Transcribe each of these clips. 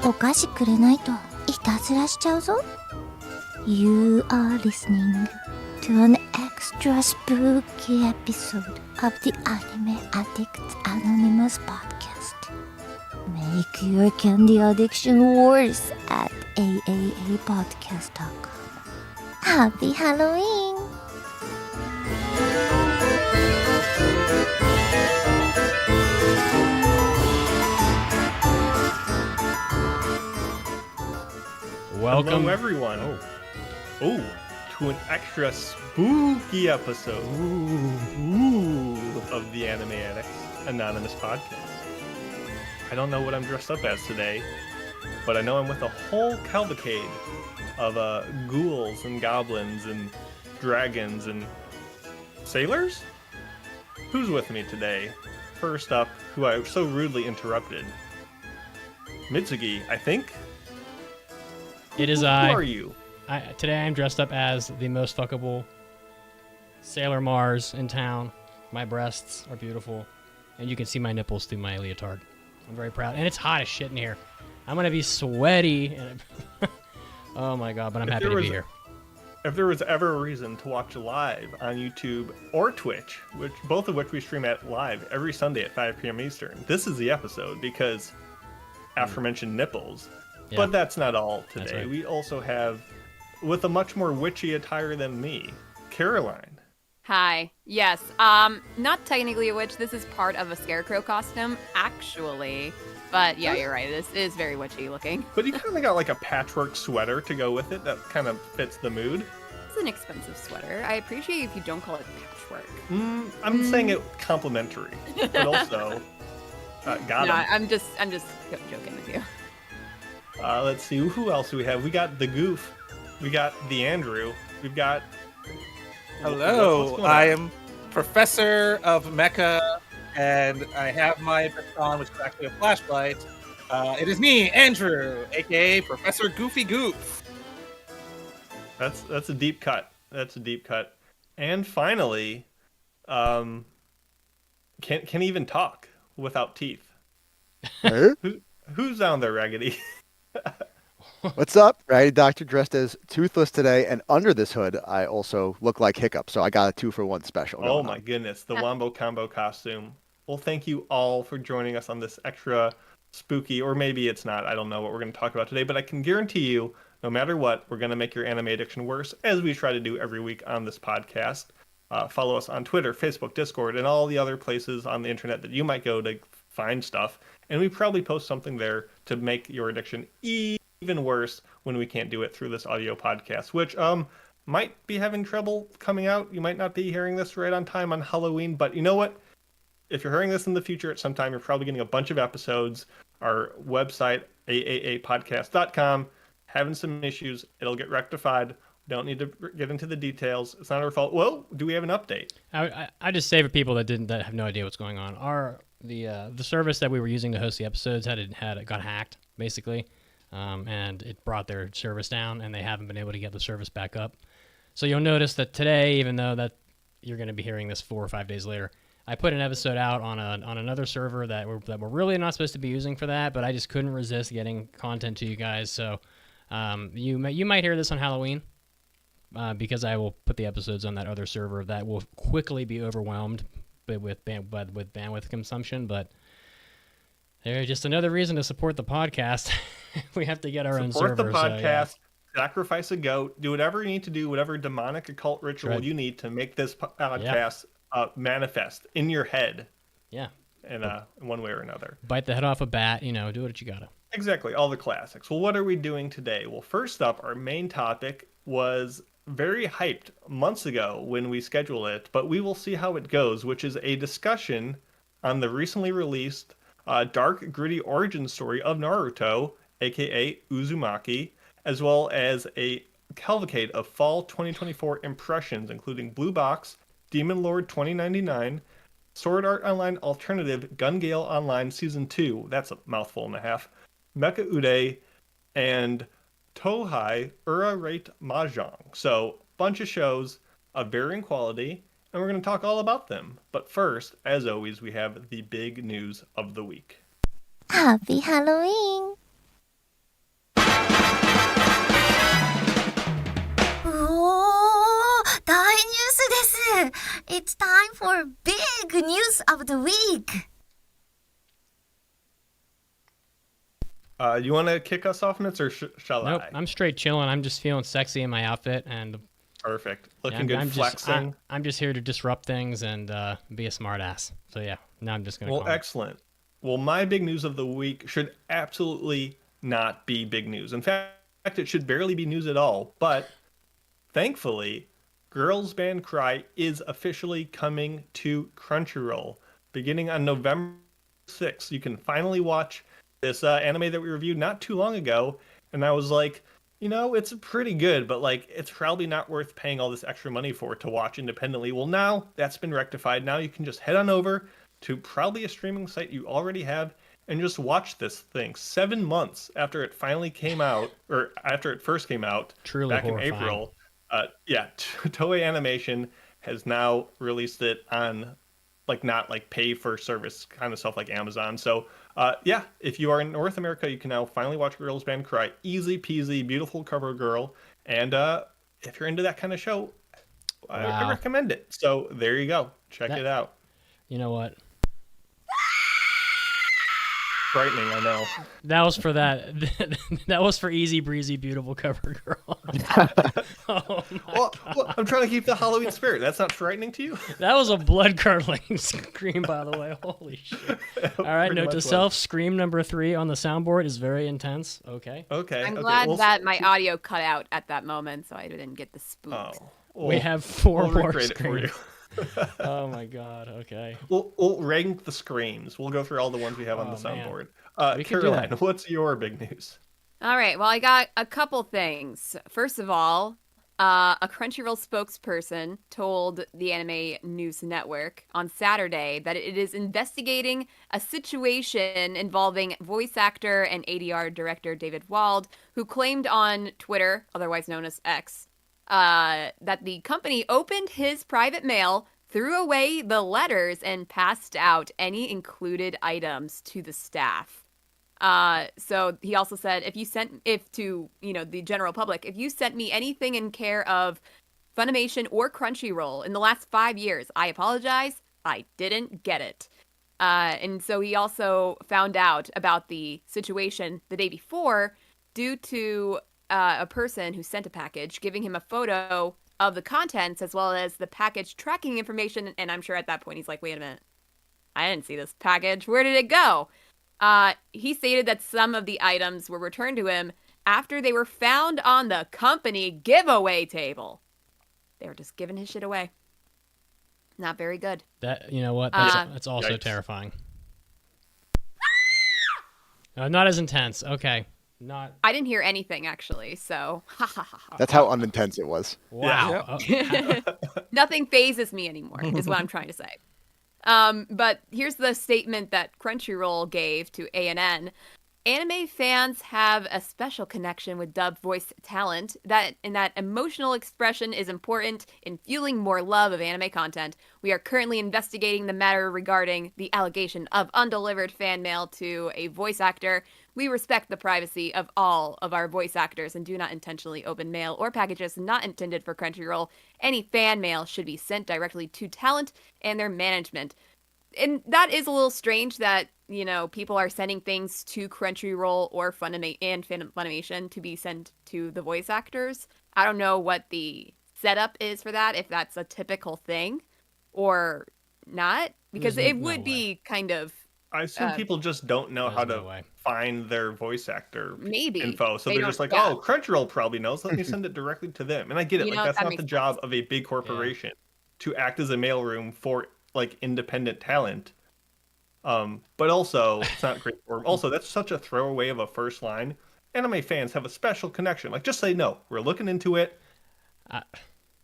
お菓子くれないといたずらしちゃうぞ。You are listening to an extra spooky episode of the Anime Addicts Anonymous Podcast. Make your candy addiction worse at AAAPodcast.com. Happy Halloween! Welcome, Hello, everyone. Oh, to an extra spooky episode of the Anime Addicts Anonymous Podcast. I don't know what I'm dressed up as today, but I know I'm with a whole cavalcade of ghouls and goblins and dragons and sailors? Who's with me today? First up, who I so rudely interrupted. Mitsugi, I think? It is Who I. Who are you? Today I'm dressed up as the most fuckable Sailor Mars in town. My breasts are beautiful, and you can see my nipples through my leotard. I'm very proud, and it's hot as shit in here. I'm gonna be sweaty, and oh my god! But I'm happy to be here. If there was ever a reason to watch live on YouTube or Twitch, both of which we stream at live every Sunday at 5 p.m. Eastern, this is the episode because aforementioned nipples. Yeah. But that's not all today. Right. We also have, with a much more witchy attire than me, Caroline. Hi. Yes. Not technically a witch. This is part of a scarecrow costume, actually. But yeah, you're right. This is very witchy looking. But you kind of got like a patchwork sweater to go with it that kind of fits the mood. It's an expensive sweater. I appreciate if you don't call it patchwork. I'm saying it complimentary, but also got No, him. I'm just joking with you. Let's see, who else do we have? We got the Goof. We got the Andrew. We've got... Hello, what's going I on? am Professor of Mecha, and I have my baton, which is actually a flashlight. It is me, Andrew, aka Professor Goofy Goof. That's a deep cut. That's a deep cut. And finally, can even talk without teeth. Huh? Who's down there, Raggedy? What's up? Raggedy Doctor dressed as Toothless today, and under this hood, I also look like Hiccup, so I got a 2-for-1 special. Oh going my on. goodness, the Wombo Combo costume. Well, thank you all for joining us on this extra spooky, or maybe it's not, I don't know what we're going to talk about today, but I can guarantee you, no matter what, we're going to make your anime addiction worse, as we try to do every week on this podcast. Follow us on Twitter, Facebook, Discord, and all the other places on the internet that you might go to find stuff. And we probably post something there to make your addiction even worse when we can't do it through this audio podcast, which might be having trouble coming out. You might not be hearing this right on time on Halloween, but you know what? If you're hearing this in the future at some time, you're probably getting a bunch of episodes. Our website, AAAPodcast.com, having some issues. It'll get rectified. Don't need to get into the details. It's not our fault. Well, do we have an update? I just say for people that have no idea what's going on. The service that we were using to host the episodes got hacked basically, and it brought their service down, and they haven't been able to get the service back up. So you'll notice that today, even though that you're going to be hearing this 4 or 5 days later, I put an episode out on another server that we're really not supposed to be using for that, but I just couldn't resist getting content to you guys. So you might hear this on Halloween. Because I will put the episodes on that other server that will quickly be overwhelmed with bandwidth consumption, but there's just another reason to support the podcast. We have to get our own server. Support the podcast, so, sacrifice a goat, do whatever you need to do, whatever demonic occult ritual Right. you need to make this podcast manifest in your head. Yeah. In one way or another. Bite the head off a bat, do what you gotta. Exactly, all the classics. Well, what are we doing today? Well, first up, our main topic was very hyped months ago when we scheduled it, but we will see how it goes, which is a discussion on the recently released dark, gritty origin story of Naruto, aka Uzumaki, as well as a cavalcade of fall 2024 impressions, including Blue Box, Demon Lord 2099, Sword Art Online Alternative Gun Gale Online Season 2, that's a mouthful and a half, Mecha-ude, and Touhai Rate Mahjong. So, bunch of shows of varying quality, and we're going to talk all about them. But first, as always, we have the big news of the week. Happy Halloween! it's time for big news of the week. You want to kick us off, Mitz, or shall Nope, I? I'm straight chilling. I'm just feeling sexy in my outfit, and Perfect. yeah, Looking good, flexing. I'm just here to disrupt things and be a smart ass. So yeah, now I'm just gonna. Well, call it. excellent. Well, my big news of the week should absolutely not be big news. In fact, it should barely be news at all. But thankfully, Girls Band Cry is officially coming to Crunchyroll beginning on November 6th. You can finally watch this anime that we reviewed not too long ago. And I was like, it's pretty good, but like it's probably not worth paying all this extra money for to watch independently. Well, now that's been rectified. Now you can just head on over to probably a streaming site you already have and just watch this thing 7 months after it finally came out, or after it first came out Truly back horrifying. in April. Toei Animation has now released it on not like pay for service kind of stuff like Amazon. So if you are in North America, you can now finally watch Girls Band Cry. Easy peasy, beautiful cover girl. And if you're into that kind of show, I Wow. recommend it. So there you go. Check it out. You know what? Frightening, I know. That was for that. That was for easy breezy, beautiful cover girl. Oh my Well, I'm trying to keep the Halloween spirit. That's not frightening to you? That was a blood curdling scream, by the way. Holy shit! All right, Pretty note much to was. self: scream number 3 on the soundboard is very intense. Okay. Okay. I'm okay, glad we'll that my audio cut out at that moment, so I didn't get the spooks. We have 4 we'll more recreate it for you. screams. Oh my god. Okay. We'll rank the screams. We'll go through all the ones we have on the Oh, man. soundboard. We can do Caroline, that. what's your big news? All right. Well, I got a couple things. First of all, a Crunchyroll spokesperson told the Anime News Network on Saturday that it is investigating a situation involving voice actor and ADR director David Wald, who claimed on Twitter, otherwise known as X, that the company opened his private mail, threw away the letters, and passed out any included items to the staff. So he also said, if to the general public, if you sent me anything in care of Funimation or Crunchyroll in the last 5 years, I apologize. I didn't get it. And so he also found out about the situation the day before due to a person who sent a package giving him a photo of the contents as well as the package tracking information. And I'm sure at that point he's like, wait a minute, I didn't see this package. Where did it go? He stated that some of the items were returned to him after they were found on the company giveaway table. They were just giving his shit away. Not very good. That you know what? That's also Yikes. terrifying. Not as intense. Okay. Not. I didn't hear anything actually, so ha ha ha ha. That's how unintense it was. Wow. Nothing phases me anymore, is what I'm trying to say. But here's the statement that Crunchyroll gave to ANN. Anime fans have a special connection with dubbed voice talent, that emotional expression is important in fueling more love of anime content. We are currently investigating the matter regarding the allegation of undelivered fan mail to a voice actor. We respect the privacy of all of our voice actors and do not intentionally open mail or packages not intended for Crunchyroll. Any fan mail should be sent directly to talent and their management. And that is a little strange that, people are sending things to Crunchyroll or Funimation to be sent to the voice actors. I don't know what the setup is for that, if that's a typical thing or not, because There's it no would way. be kind of I assume people just don't know how There's to no way. find their voice actor maybe info. So They they're don't- just like, yeah. oh, Crunchyroll probably knows. Let me send it directly to them. And I get it. That's that not makes the job sense. of a big corporation to act as a mailroom for independent talent. But also, it's not great form. Also, that's such a throwaway of a first line. Anime fans have a special connection. Just say no. We're looking into it.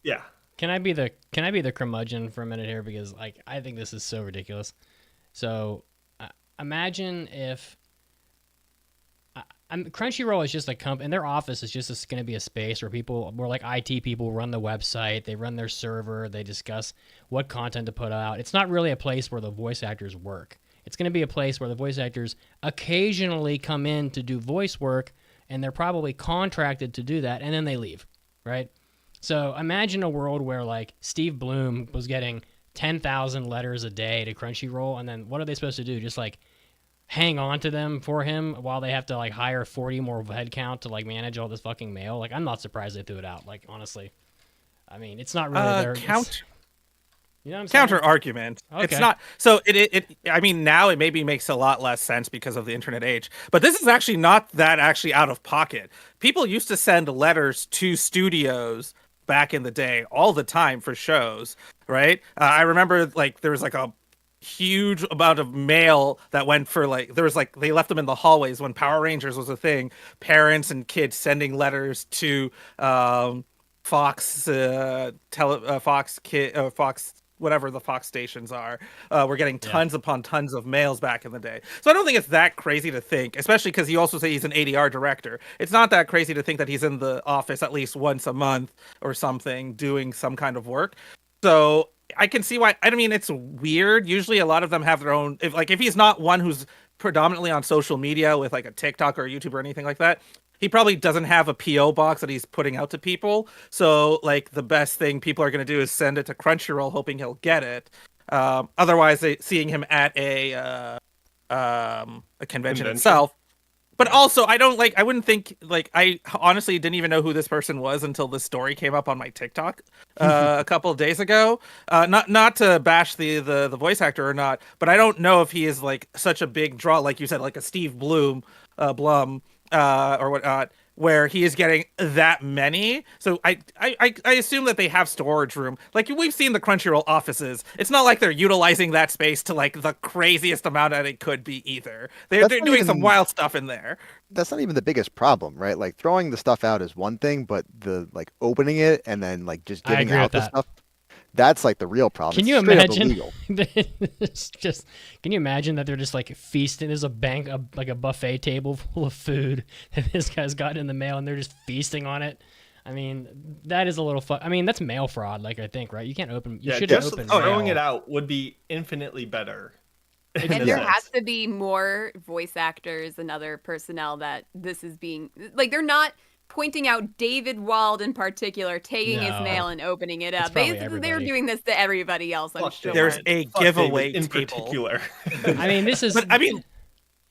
Yeah. Can I be the curmudgeon for a minute here, because I think this is so ridiculous. So imagine if Crunchyroll is just a company, and their office is just going to be a space where IT people run the website, they run their server, they discuss what content to put out. It's not really a place where the voice actors work. It's going to be a place where the voice actors occasionally come in to do voice work, and they're probably contracted to do that, and then they leave, right? So imagine a world where Steve Bloom was getting 10,000 letters a day to Crunchyroll, and then what are they supposed to do? Just like hang on to them for him while they have to like hire 40 more headcount to like manage all this fucking mail? Like, I'm not surprised they threw it out. Like, honestly, I mean, it's not really their you know what I'm saying? Counter argument. Okay. It's not so it I mean, now it maybe makes a lot less sense because of the internet age, but this is actually not that actually out of pocket. People used to send letters to studios back in the day all the time for shows, right? I remember like there was like a huge amount of mail that went for like there was like they left them in the hallways when Power Rangers was a thing. Parents and kids sending letters to Fox Fox whatever the Fox stations are. We're getting tons upon tons of mails back in the day. So I don't think it's that crazy to think, especially because you also say he's an ADR director. It's not that crazy to think that he's in the office at least once a month or something doing some kind of work. So I can see why. I mean, it's weird. Usually a lot of them have their own, if he's not one who's predominantly on social media with like a TikTok or a YouTube or anything like that, he probably doesn't have a PO box that he's putting out to people. So like the best thing people are going to do is send it to Crunchyroll hoping he'll get it. Otherwise, seeing him at a convention itself. But also, I wouldn't think, I honestly didn't even know who this person was until this story came up on my TikTok a couple of days ago. Not to bash the voice actor or not, but I don't know if he is like such a big draw, like you said, like a Steve Blum, or whatnot, where he is getting that many. So I assume that they have storage room. Like we've seen the Crunchyroll offices. It's not like they're utilizing that space to like the craziest amount that it could be either. They're doing some wild stuff in there. That's not even the biggest problem, right? Like throwing the stuff out is one thing, but the like opening it and then like just giving out the stuff, that's like the real problem. Can you imagine? Can you imagine that they're just like feasting? There's a buffet table full of food that this guy's gotten in the mail, and they're just feasting on it. I mean, that is a little fun. I mean, that's mail fraud. Like I think, right? You can't open. You shouldn't open. Throwing it out would be infinitely better. And there has to be more voice actors and other personnel that this is being like. They're not pointing out David Wald in particular, taking his mail and opening it up. They're doing this to everybody else, I'm sure. There's a giveaway in table. particular. I mean, this is... But, I mean,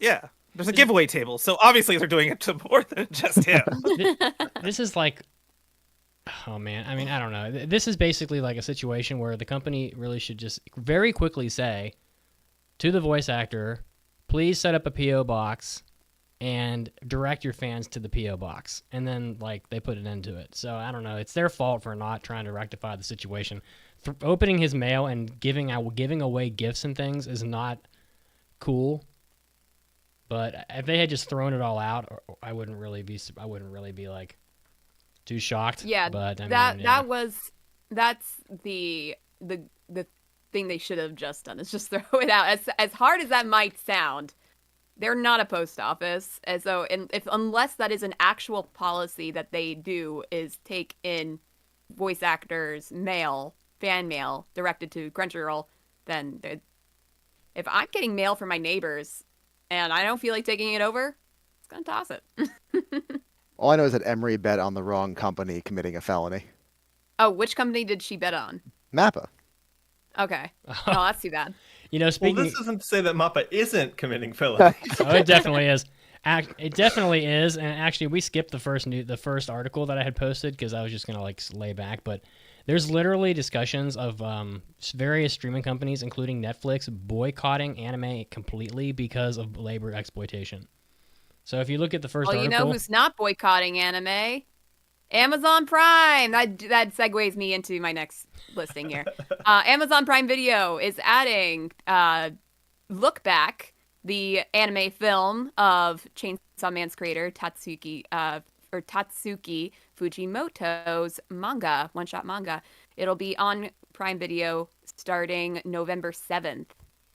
yeah, there's a giveaway table, so obviously they're doing it to more than just him. This is like... Oh, man. I mean, I don't know. This is basically like a situation where the company really should just very quickly say to the voice actor, please set up a P.O. box and direct your fans to the P.O. box. And then, like, they put an end to it. So, I don't know. It's their fault for not trying to rectify the situation. Opening his mail and giving away gifts and things is not cool. But if they had just thrown it all out, I wouldn't really be like too shocked. Yeah, but that's the thing they should have just done. Is just throw it out. As hard as that might sound, they're not a post office, and so unless that is an actual policy that they do is take in voice actors' fan mail directed to Crunchyroll, then if I'm getting mail from my neighbors and I don't feel like taking it over, it's gonna toss it. All I know is that Emery bet on the wrong company committing a felony. Oh, which company did she bet on? Mappa. Okay. Oh, that's too bad. You know, speaking... Well, this isn't to say that Mappa isn't committing felonies. Oh, it definitely is. It definitely is. And actually, we skipped the first article that I had posted because I was just gonna like lay back. But there's literally discussions of various streaming companies, including Netflix, boycotting anime completely because of labor exploitation. So if you look at the first article... you know who's not boycotting anime? Amazon Prime. That segues me into my next listing here. Amazon Prime Video is adding Look Back, the anime film of Chainsaw Man's creator Tatsuki Fujimoto's manga, one-shot manga. It'll be on Prime Video starting November 7th.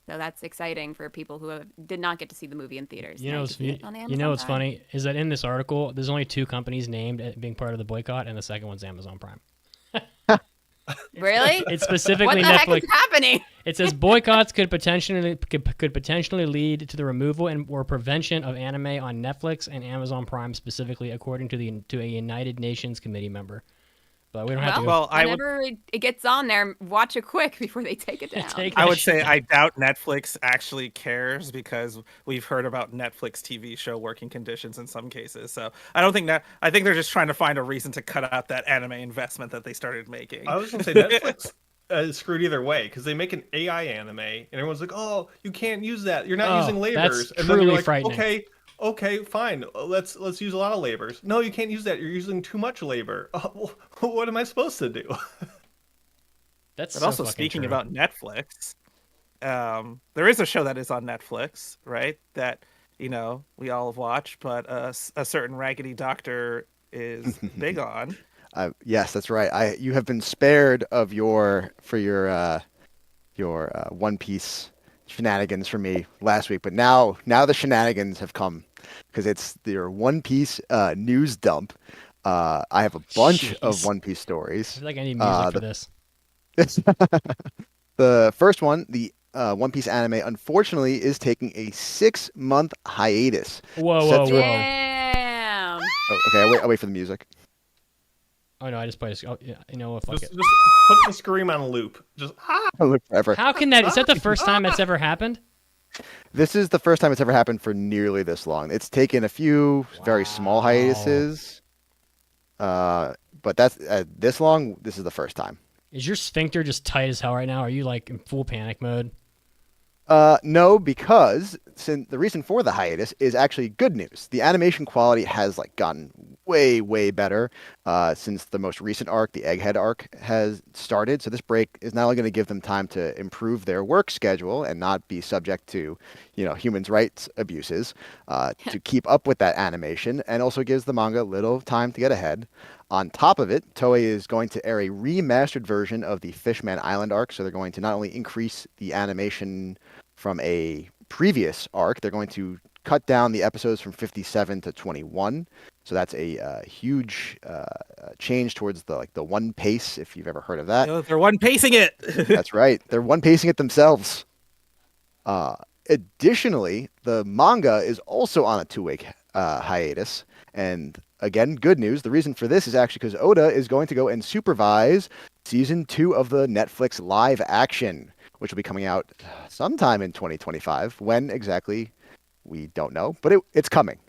So that's exciting for people who did not get to see the movie in theaters. You know what's funny is that in this article, there's only 2 companies named as being part of the boycott, and the second one's Amazon Prime. Really? It's specifically what the Netflix. Heck is happening? It says boycotts could potentially lead to the removal or prevention of anime on Netflix and Amazon Prime, specifically according to a United Nations committee member. But we don't have to. Well, whenever it gets on there, watch it quick before they take it down. I would say I doubt Netflix actually cares because we've heard about Netflix TV show working conditions in some cases. So I don't think that. I think they're just trying to find a reason to cut out that anime investment that they started making. I was going to say Netflix is screwed either way because they make an AI anime and everyone's like, "Oh, you can't use that. You're not using labors." That's and truly then you're like, frightening. Okay, fine. Let's use a lot of labors. No, you can't use that. You're using too much labor. What am I supposed to do? That's but so also fucking speaking true. about Netflix, there is a show that is on Netflix, right? That we all have watched, but a certain raggedy doctor is big on. Yes, that's right. You have been spared of your One Piece shenanigans for me last week, but now the shenanigans have come because it's your One Piece news dump. I have a bunch of One Piece I stories. feel like I need music for this. The first one, the One Piece anime, unfortunately, is taking a 6-month hiatus. Whoa. Damn. Oh, okay, I'll wait for the music. Oh no, I just played. Oh, yeah, you know what? Fuck Just it. put the scream on a loop. Just I'll look forever. How can that? Is that the first time that's ever happened? This is the first time it's ever happened for nearly this long. It's taken a few very small hiatuses, but that's this long. This is the first time. Is your sphincter just tight as hell right now? Are you like in full panic mode? No, because the reason for the hiatus is actually good news. The animation quality has gotten way better since the most recent arc, the Egghead arc, has started. So this break is not only going to give them time to improve their work schedule and not be subject to, human rights abuses, to keep up with that animation, and also gives the manga a little time to get ahead. On top of it, Toei is going to air a remastered version of the Fishman Island arc. So they're going to not only increase the animation from a previous arc, they're going to cut down the episodes from 57 to 21. So that's a huge change towards the One Pace, if you've ever heard of that. They're one pacing it. That's right. They're one pacing it themselves. Additionally, the manga is also on a 2-week hiatus. And again, good news. The reason for this is actually because Oda is going to go and supervise season 2 of the Netflix live action, which will be coming out sometime in 2025. When exactly, we don't know, but it's coming.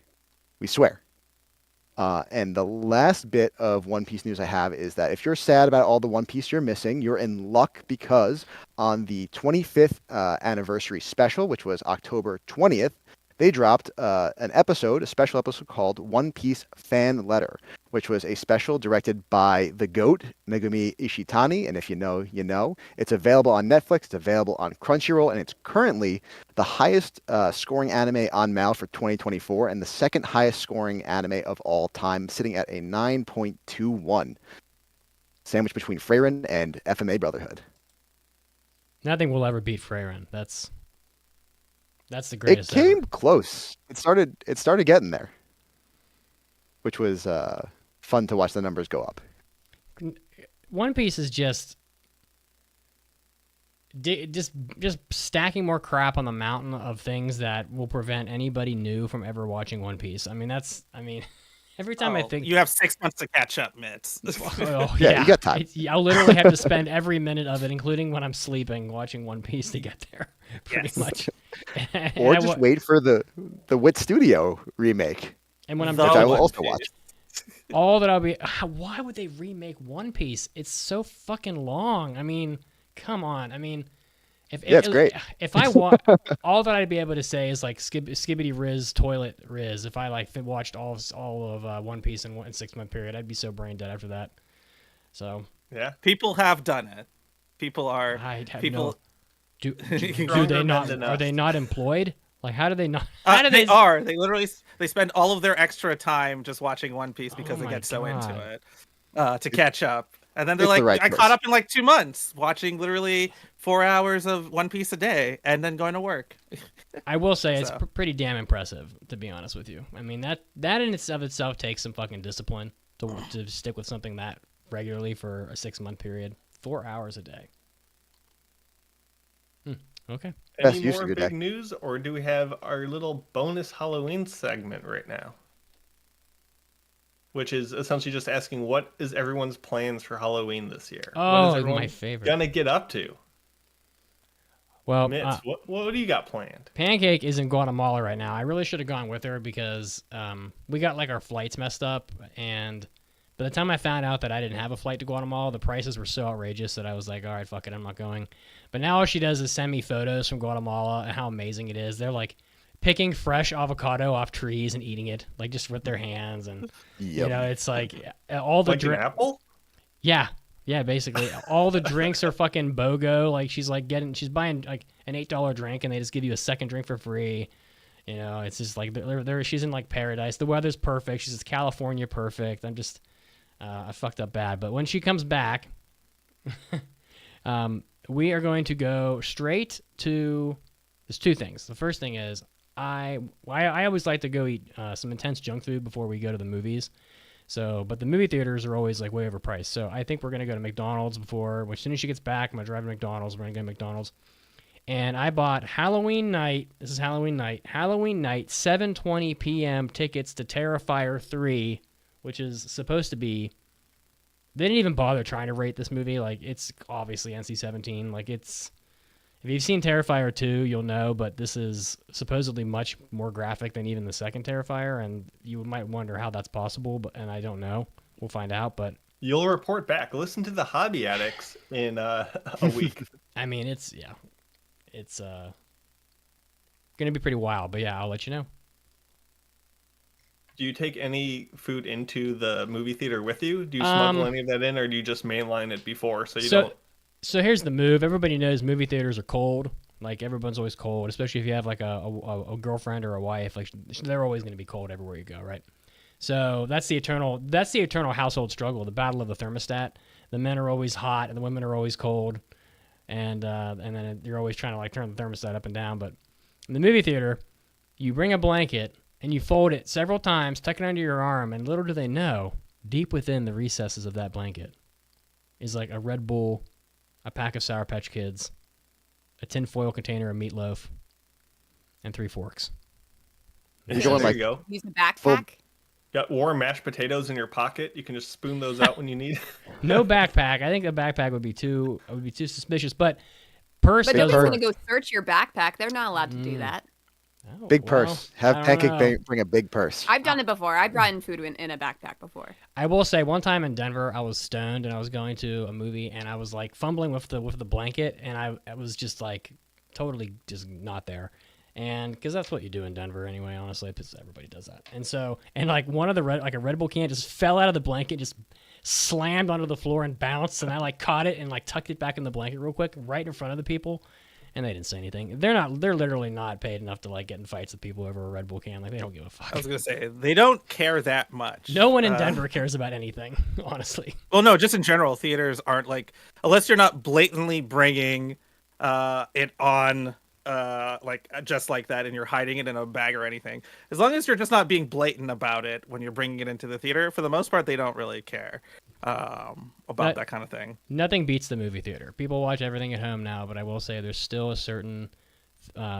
We swear. And the last bit of One Piece news I have is that if you're sad about all the One Piece you're missing, you're in luck because on the 25th anniversary special, which was October 20th, they dropped a special episode called One Piece Fan Letter, which was a special directed by the GOAT, Megumi Ishitani. And if you know, you know. It's available on Netflix, it's available on Crunchyroll, and it's currently the highest scoring anime on MAL for 2024 and the second highest scoring anime of all time, sitting at a 9.21. Sandwiched between Freyren and FMA Brotherhood. Nothing will ever beat Freyren. That's the greatest. It came ever. close. It started getting there, which was fun to watch the numbers go up. One Piece is just stacking more crap on the mountain of things that will prevent anybody new from ever watching One Piece. Every time I think you have 6 months to catch up, Mitts. Yeah, you got time. I'll literally have to spend every minute of it, including when I'm sleeping, watching One Piece to get there. Pretty much. Or just wait for the Wit Studio remake, and when I'm which I will also watch. All that I'll be. Why would they remake One Piece? It's so fucking long. Come on. It's great. If I want, all that I'd be able to say is Skibbity Riz Toilet Riz. If I watched all of One Piece in 6-month period, I'd be so brain dead after that. So yeah, people have done it. People are people. Do they not? Are they not employed? How do they not? They are. They literally spend all of their extra time just watching One Piece because they get so into it to catch up. And then they're like, I caught up in 2 months watching literally 4 hours of One Piece a day and then going to work. I will say it's pretty damn impressive, to be honest with you. That in itself takes some fucking discipline to stick with something that regularly for a 6-month period. 4 hours a day. Okay. Any more big news, or do we have our little bonus Halloween segment right now? which is essentially just asking what is everyone's plans for Halloween this year? What Oh, is everyone my favorite. gonna get up to? Well, Mitz, what do you got planned? Pancake is in Guatemala right now. I really should have gone with her because we got like our flights messed up, and by the time I found out that I didn't have a flight to Guatemala, the prices were so outrageous that I was like, all right, fuck it, I'm not going. But now all she does is send me photos from Guatemala and how amazing it is. They're like picking fresh avocado off trees and eating it, like just with their hands, and you know, it's like all the Like an apple? Yeah, basically all the drinks are fucking BOGO. Like she's buying like an $8 drink and they just give you a second drink for free. You know, it's just like she's in like paradise. The weather's perfect. She's California perfect. I'm just I fucked up bad. But when she comes back, we are going to go straight to. There's two things. The first thing is I always like to go eat some intense junk food before we go to the movies. So, but the movie theaters are always like way overpriced. So I think we're going to go to McDonald's before, as soon as she gets back, I'm going to drive to McDonald's. We're going to go to McDonald's. And I bought Halloween night, 7:20 p.m. tickets to Terrifier 3, which is supposed to be, they didn't even bother trying to rate this movie. Like, it's obviously NC-17. Like, if you've seen Terrifier 2, you'll know, but this is supposedly much more graphic than even the second Terrifier, and you might wonder how that's possible, and I don't know. We'll find out, but... You'll report back. Listen to the Hobby Addicts in a week. I mean, it's going to be pretty wild, but yeah, I'll let you know. Do you take any food into the movie theater with you? Do you smuggle any of that in, or do you just mainline it before so you don't... So here's the move. Everybody knows movie theaters are cold. Like, everyone's always cold, especially if you have like a girlfriend or a wife. Like, they're always going to be cold everywhere you go, right? So that's the eternal household struggle, the battle of the thermostat. The men are always hot and the women are always cold, and then you're always trying to like turn the thermostat up and down. But in the movie theater, you bring a blanket and you fold it several times, tuck it under your arm, and little do they know, deep within the recesses of that blanket is like a Red Bull, a pack of Sour Patch Kids, a tinfoil container of meatloaf, and 3 forks. Yeah, going there like- you go. Use a backpack. Got warm mashed potatoes in your pocket. You can just spoon those out when you need. No backpack. I think a backpack would be too suspicious. But purse. But Big nobody's purse. going to go search your backpack. They're not allowed to do that. Oh, Big well, purse. I Have don't Pancake know. bring a big purse. I've done it before. I brought in food in a backpack before. I will say, one time in Denver, I was stoned and I was going to a movie and I was like fumbling with the blanket and I was just like totally just not there. And because that's what you do in Denver anyway, honestly, because everybody does that. And like one of the a Red Bull can just fell out of the blanket, just slammed onto the floor and bounced, and I like caught it and like tucked it back in the blanket real quick, right in front of the people, and they didn't say anything. They're literally not paid enough to like get in fights with people over a Red Bull can. Like, they don't give a fuck. I was gonna say they don't care that much. No one in Denver cares about anything, honestly. Well, no, just in general, theaters aren't like, unless you're not blatantly bringing it on like just like that and you're hiding it in a bag or anything. As long as you're just not being blatant about it when you're bringing it into the theater, for the most part, they don't really care about that kind of thing. Nothing beats the movie theater. People watch everything at home now, but I will say there's still a certain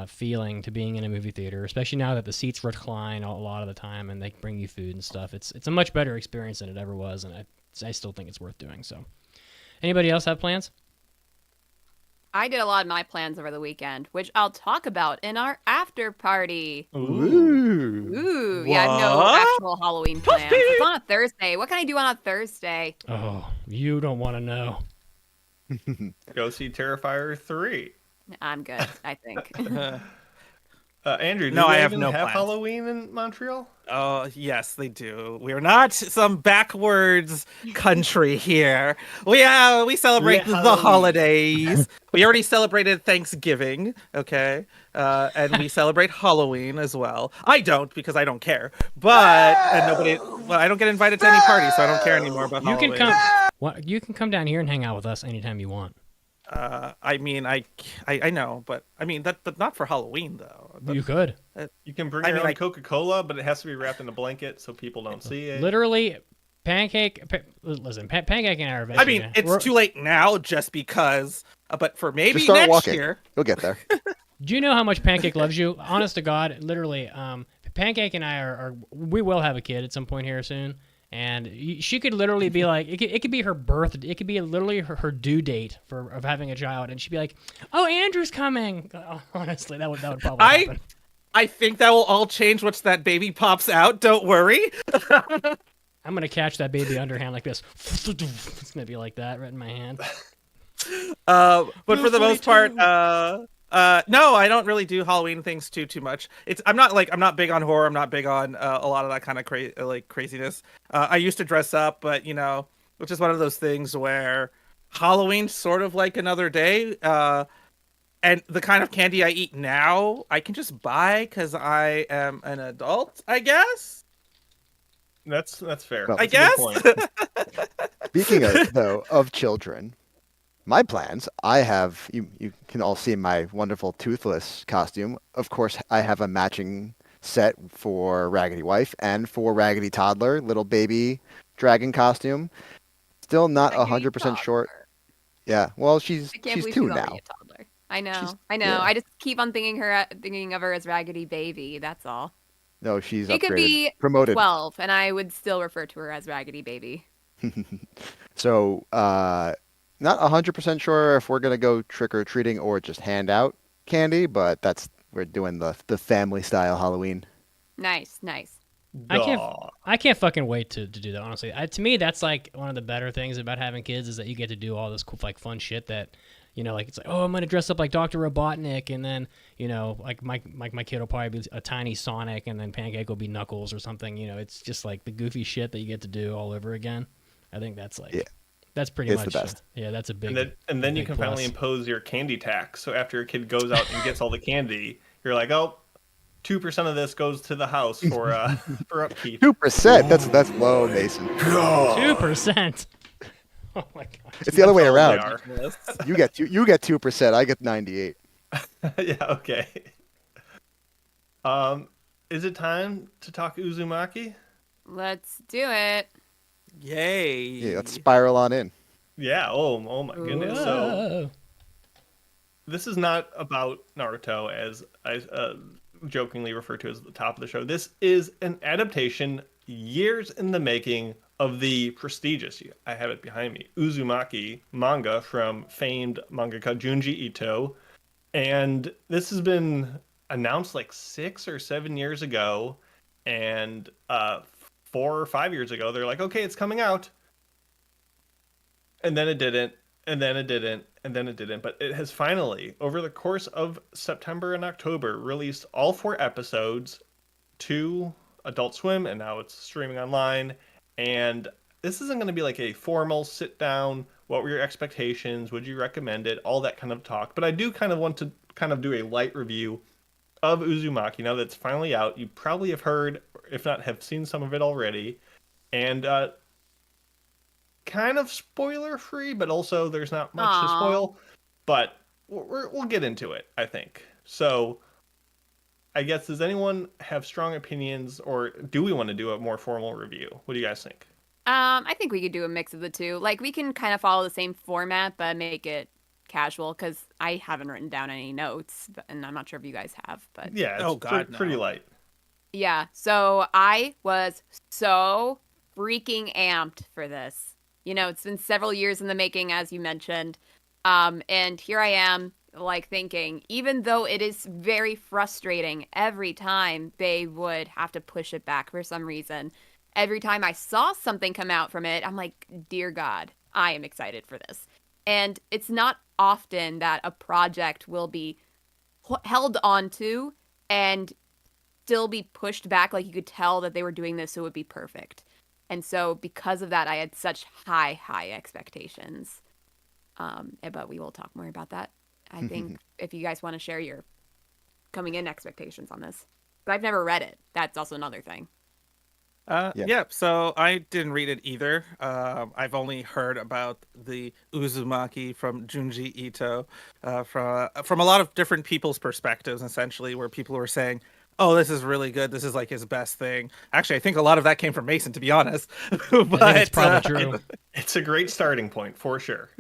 feeling to being in a movie theater, especially now that the seats recline a lot of the time and they bring you food and stuff. It's a much better experience than it ever was, and I still think it's worth doing. So, anybody else have plans? I did a lot of my plans over the weekend, which I'll talk about in our after party. Ooh. Ooh, yeah, no What? actual Halloween plans. It's on a Thursday. What can I do on a Thursday? Oh, you don't want to know. Go see Terrifier 3. I'm good, I think. Andrew, do No, they I have even no have plans. Halloween in Montreal? Oh, yes, they do. We're not some backwards country here. We celebrate the Halloween. holidays. We already celebrated Thanksgiving, okay? And we celebrate Halloween as well. I don't, because I don't care. But I don't get invited to any parties, so I don't care anymore about You Halloween. you can come down here and hang out with us anytime you want. I mean, I know, but I mean that not for Halloween though. You could. You can bring your own Coca-Cola, but it has to be wrapped in a blanket so people don't see it. Literally, Pancake and I are vegetarian. I mean, it's too late now just because, but for maybe Just start next walking. year. You'll get there. Do you know how much Pancake loves you? Honest to God, literally, Pancake and I we will have a kid at some point here soon, And she could literally be like, it could be her birth, it could be literally her due date of having a child, and she'd be like, "Oh, Andrew's coming." Honestly, that would probably happen. I think that will all change once that baby pops out. Don't worry. I'm gonna catch that baby underhand like this. It's gonna be like that right in my hand. But for the most part, no, I don't really do Halloween things too much. I'm not big on horror. I'm not big on a lot of that kind of craziness. I used to dress up, but which is one of those things where Halloween's sort of like another day. And the kind of candy I eat now, I can just buy because I am an adult, I guess. That's fair. Well, I That's guess. a good point. Speaking of children, my plans, I have, you can all see my wonderful toothless costume. Of course, I have a matching set for Raggedy Wife and for Raggedy Toddler, little baby dragon costume. Still not Raggedy 100% short. toddler. Yeah, well, she's I can't believe 2 she's now. already a toddler. I know. yeah. I just keep on thinking of her as Raggedy Baby. That's all. No, she's She upgraded, could be promoted. 12, and I would still refer to her as Raggedy Baby. So, not 100% sure if we're gonna go trick or treating or just hand out candy, but we're doing the family style Halloween. Nice. I can't fucking wait to do that. Honestly, to me, that's like one of the better things about having kids is that you get to do all this cool, like fun shit that, like it's like, oh, I'm gonna dress up like Dr. Robotnik, and then like my kid will probably be a tiny Sonic, and then Pancake will be Knuckles or something. It's just like the goofy shit that you get to do all over again. I think that's like, that's pretty much the best. Yeah, that's a big. And then you big can plus. finally impose your candy tax. So after your kid goes out and gets all the candy, you're like, oh, 2% of this goes to the house for upkeep. 2%. That's low, Mason. 2%. Oh my god! It's the other way That's all they around. are. You get 2%. I get 98. Yeah. Okay. Is it time to talk Uzumaki? Let's do it. Yay. Yeah, let's spiral on in. Yeah. Oh my goodness. So Whoa. this is not about Naruto, as I jokingly refer to as the top of the show. This is an adaptation, years in the making, of the prestigious, I have it behind me, Uzumaki manga from famed mangaka Junji Ito. And this has been announced like 6 or 7 years ago. And 4 or 5 years ago, they're like, okay, it's coming out. And then it didn't. And then it didn't. And then it didn't. But it has finally, over the course of September and October, released all 4 episodes to Adult Swim. And now it's streaming online. And this isn't going to be like a formal sit down, what were your expectations, would you recommend it, all that kind of talk. But I do kind of want to kind of do a light review of Uzumaki now that it's finally out. You probably have heard, if not have seen some of it already. And kind of spoiler free, but also there's not much to spoil. But we'll get into it, I think. So I guess, does anyone have strong opinions, or do we want to do a more formal review? What do you guys think? I think we could do a mix of the two. Like, we can kind of follow the same format, but make it casual, because I haven't written down any notes, and I'm not sure if you guys have. But Yeah, it's pretty light. Yeah, so I was so freaking amped for this. It's been several years in the making, as you mentioned. And here I am, like, thinking, even though it is very frustrating every time they would have to push it back for some reason, every time I saw something come out from it, I'm like, dear God, I am excited for this. And it's not often that a project will be held onto and still be pushed back. Like, you could tell that they were doing this so it would be perfect. And so because of that, I had such high expectations. But we will talk more about that. I think if you guys want to share your coming in expectations on this. But I've never read it. That's also another thing. Yeah, so I didn't read it either. I've only heard about the Uzumaki from Junji Ito from a lot of different people's perspectives, essentially, where people were saying, oh, this is really good. This is like his best thing. Actually, I think a lot of that came from Mason, to be honest. But I think it's probably true. It's a great starting point, for sure.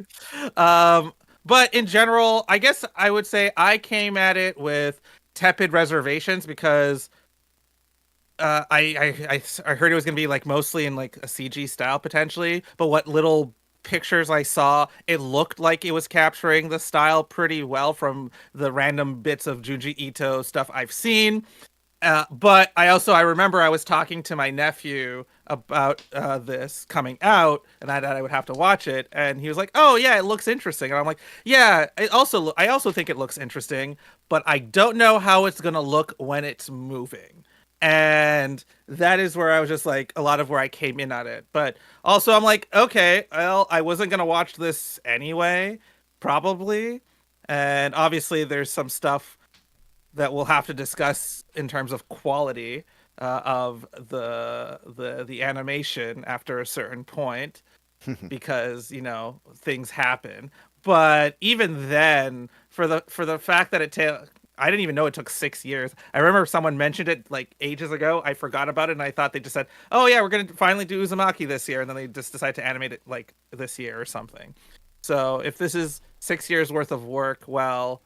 But in general, I guess I would say I came at it with tepid reservations because I heard it was gonna be like mostly in like a CG style potentially, but what little pictures I saw, it looked like it was capturing the style pretty well from the random bits of Junji Ito stuff I've seen. But I remember I was talking to my nephew about this coming out, and that I would have to watch it, and he was like, "Oh yeah, it looks interesting," and I'm like, "Yeah, I also think it looks interesting, but I don't know how it's gonna look when it's moving." And that is where I was just like a lot of where I came in at it. But also I'm like, okay, well, I wasn't gonna watch this anyway, probably, and obviously there's some stuff that we'll have to discuss in terms of quality of the animation after a certain point because things happen. But even then, for the fact that I didn't even know it took 6 years. I remember someone mentioned it like ages ago. I forgot about it, and I thought they just said, "Oh yeah, we're gonna finally do Uzumaki this year," and then they just decided to animate it like this year or something. So if this is 6 years worth of work, well,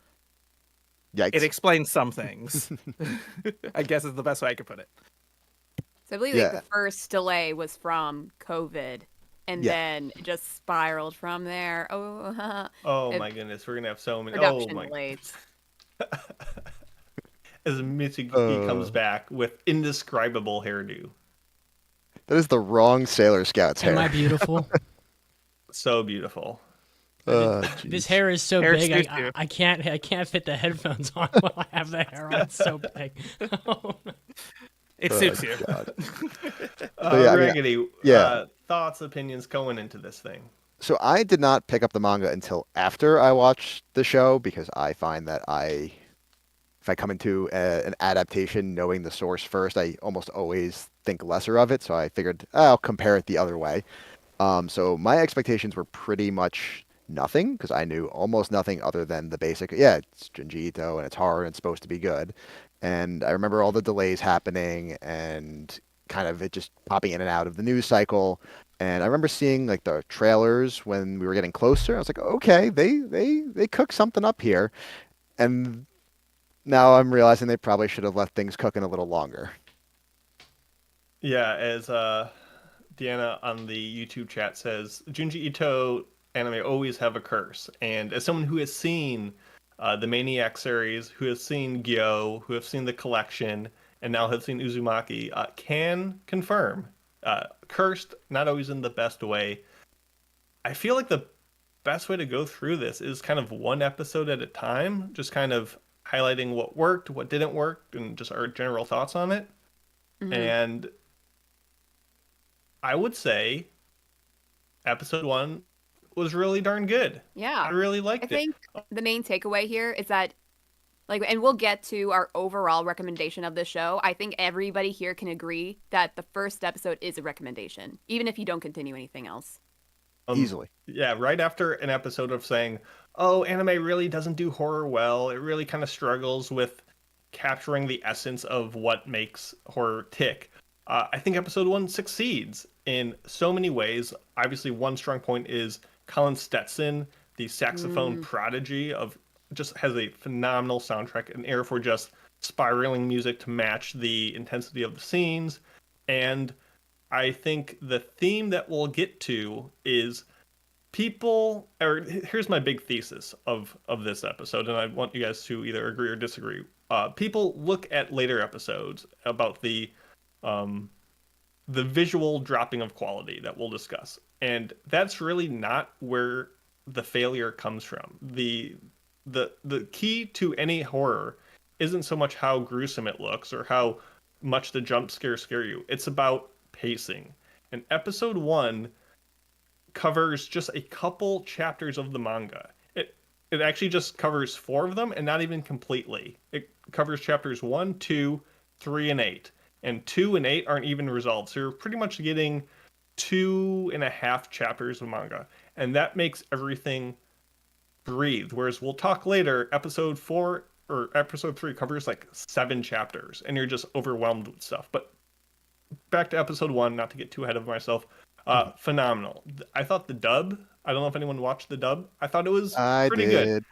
Yikes. it explains some things. I guess is the best way I could put it. So I believe like, the first delay was from COVID, and then it just spiraled from there. Oh my goodness, we're gonna have so many production delays. As Mitsuki comes back with indescribable hairdo. That is the wrong Sailor Scout's hair. Am I beautiful? So beautiful. This hair is so Hair big. suits I, you. I can't fit the headphones on while I have the hair on. It's so big. It suits you. Raggedy, thoughts, opinions going into this thing? So I did not pick up the manga until after I watched the show because I find that if I come into an adaptation knowing the source first, I almost always think lesser of it. So I figured I'll compare it the other way. So my expectations were pretty much nothing because I knew almost nothing other than the basic. Yeah, it's Junji Ito and it's hard and it's supposed to be good. And I remember all the delays happening and kind of it just popping in and out of the news cycle. And I remember seeing like the trailers when we were getting closer. I was like, okay, they cooked something up here. And now I'm realizing they probably should have let things cooking a little longer. Yeah, as Deanna on the YouTube chat says, Junji Ito anime always have a curse. And as someone who has seen the Maniac series, who has seen Gyo, who have seen the collection, and now have seen Uzumaki, can confirm. Cursed, not always in the best way. I feel like the best way to go through this is kind of one episode at a time, just kind of highlighting what worked, what didn't work, and just our general thoughts on it. Mm-hmm. And I would say episode 1 was really darn good. Yeah. I really liked it. I think the main takeaway here is that, and we'll get to our overall recommendation of the show. I think everybody here can agree that the first episode is a recommendation, even if you don't continue anything else. Easily. Yeah, right after an episode of saying, oh, anime really doesn't do horror well. It really kind of struggles with capturing the essence of what makes horror tick. I think episode 1 succeeds in so many ways. Obviously, one strong point is Colin Stetson, the saxophone prodigy just has a phenomenal soundtrack, an ear for just spiraling music to match the intensity of the scenes. And I think the theme that we'll get to is here's my big thesis of this episode, and I want you guys to either agree or disagree. People look at later episodes about the visual dropping of quality that we'll discuss. And that's really not where the failure comes from. The key to any horror isn't so much how gruesome it looks or how much the jump scares scare you. It's about pacing. And episode 1 covers just a couple chapters of the manga. It actually just covers 4 of them, and not even completely. It covers chapters 1, 2, 3, and 8. And 2 and 8 aren't even resolved. So you're pretty much getting 2.5 chapters of manga. And that makes everything breathe. Whereas we'll talk later, episode 4 or episode 3 covers like 7 chapters, and you're just overwhelmed with stuff. But back to episode 1, not to get too ahead of myself. Phenomenal. I thought the dub, I don't know if anyone watched the dub, I thought it was pretty good.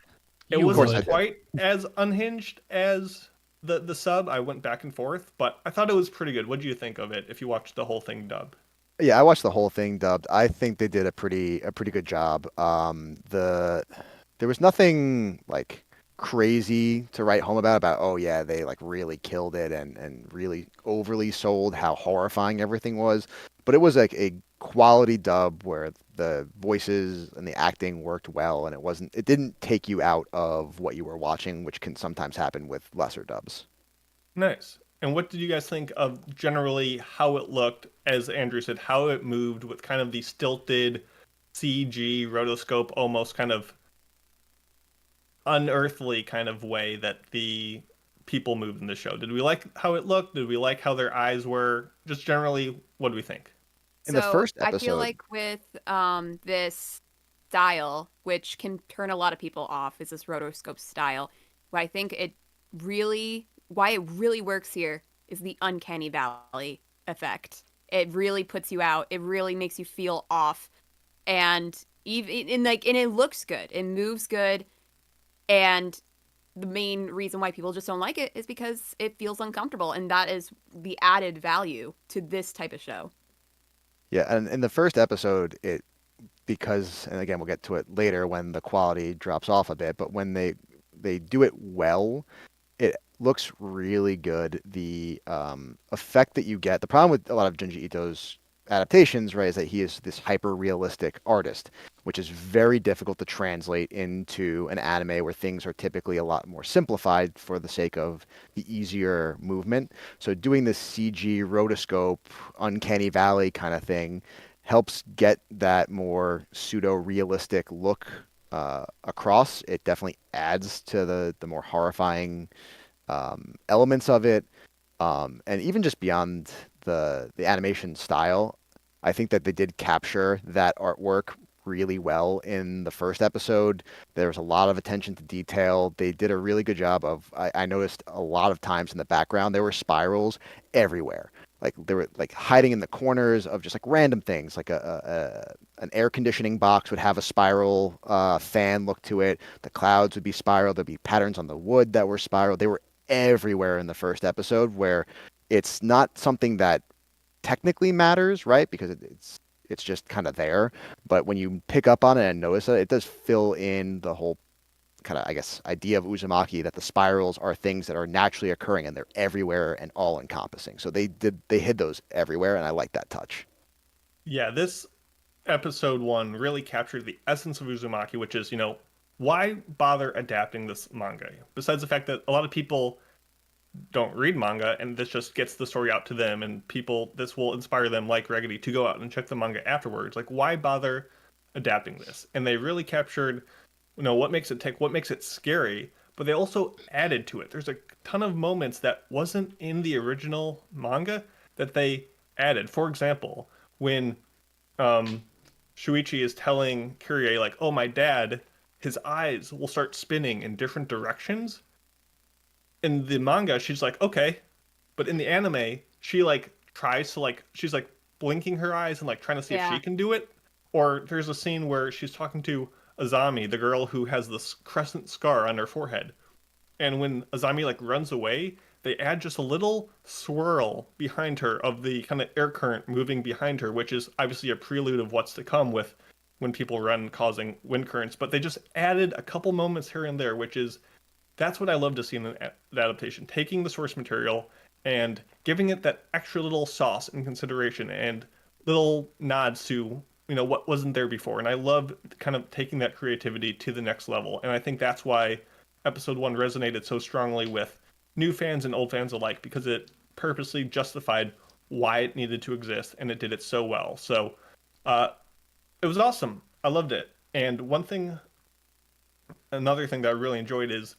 It wasn't quite as unhinged as the sub. I went back and forth, but I thought it was pretty good. What do you think of it if you watched the whole thing dubbed? Yeah, I watched the whole thing dubbed. I think they did a pretty good job. There was nothing like crazy to write home about oh yeah, they like really killed it and really overly sold how horrifying everything was. But it was like a quality dub where the voices and the acting worked well, and it didn't take you out of what you were watching, which can sometimes happen with lesser dubs. Nice. And what did you guys think of generally how it looked, as Andrew said, how it moved with kind of the stilted CG rotoscope, almost kind of unearthly kind of way that the people moved in the show? Did we like how it looked? Did we like how their eyes were? Just generally, what do we think? In the first I feel episode, like with this style, which can turn a lot of people off, is this rotoscope style. What I think why it really works here is the uncanny valley effect. It really puts you out. It really makes you feel off, and and it looks good. It moves good, and the main reason why people just don't like it is because it feels uncomfortable, and that is the added value to this type of show. yeah, and in the first episode, because, and again, we'll get to it later when the quality drops off a bit, but when they do it well, it looks really good. The effect that you get, the problem with a lot of Junji Ito's adaptations, right, is that he is this hyper realistic artist, which is very difficult to translate into an anime where things are typically a lot more simplified for the sake of the easier movement. So doing this CG rotoscope, uncanny valley kind of thing helps get that more pseudo realistic look across. It definitely adds to the more horrifying elements of it, and even just beyond the animation style, I think that they did capture that artwork really well in the first episode. There was a lot of attention to detail. They did a really good job of. I noticed a lot of times in the background there were spirals everywhere. Like they were like hiding in the corners of just like random things. Like an air conditioning box would have a spiral fan look to it. The clouds would be spiral. There'd be patterns on the wood that were spiral. They were everywhere in the first episode, where it's not something that technically matters, right? Because it's just kind of there. But when you pick up on it and notice it, it does fill in the whole kind of, I guess, idea of Uzumaki, that the spirals are things that are naturally occurring and they're everywhere and all encompassing. So they hid those everywhere, and I like that touch. Yeah, this episode 1 really captured the essence of Uzumaki, which is, why bother adapting this manga? Besides the fact that a lot of people don't read manga, and this just gets the story out to them, and this will inspire them, like Raggedy, to go out and check the manga afterwards. Like, why bother adapting this? And they really captured, what makes it tick, what makes it scary, but they also added to it. There's a ton of moments that wasn't in the original manga that they added. For example, when Shuichi is telling Kyrie, like, oh, my dad, his eyes will start spinning in different directions. In the manga, she's like, okay. But in the anime, she like tries to she's like blinking her eyes and like trying to see if she can do it. Or there's a scene where she's talking to Azami, the girl who has this crescent scar on her forehead. And when Azami like runs away, they add just a little swirl behind her of the kind of air current moving behind her, which is obviously a prelude of what's to come with when people run causing wind currents. But they just added a couple moments here and there, that's what I love to see in an adaptation. Taking the source material and giving it that extra little sauce and consideration and little nods to, what wasn't there before. And I love kind of taking that creativity to the next level. And I think that's why episode 1 resonated so strongly with new fans and old fans alike, because it purposely justified why it needed to exist, and it did it so well. So it was awesome. I loved it. And another thing that I really enjoyed is,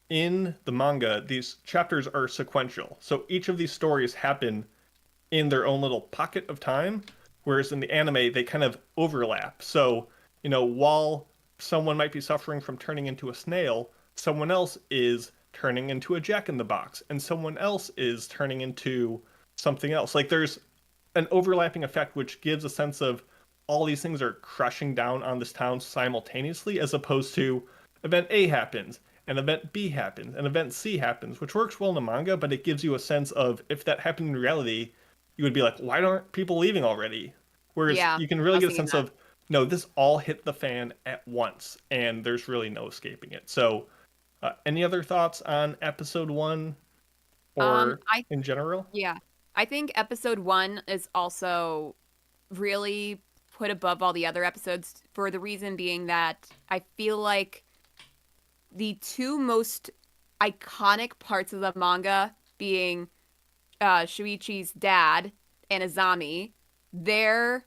in the manga, these chapters are sequential. So each of these stories happen in their own little pocket of time, whereas in the anime, they kind of overlap. So, while someone might be suffering from turning into a snail, someone else is turning into a jack-in-the-box, and someone else is turning into something else. Like, there's an overlapping effect, which gives a sense of all these things are crushing down on this town simultaneously, as opposed to event A happens, and event B happens, and event C happens, which works well in the manga, but it gives you a sense of if that happened in reality, you would be like, why aren't people leaving already? Whereas Yeah, you can I really was get a thinking sense that. of, no, this all hit the fan at once, and there's really no escaping it. So, any other thoughts on episode 1 or I in general? Yeah, I think episode 1 is also really put above all the other episodes for the reason being that I feel like the two most iconic parts of the manga being Shuichi's dad and Azami, their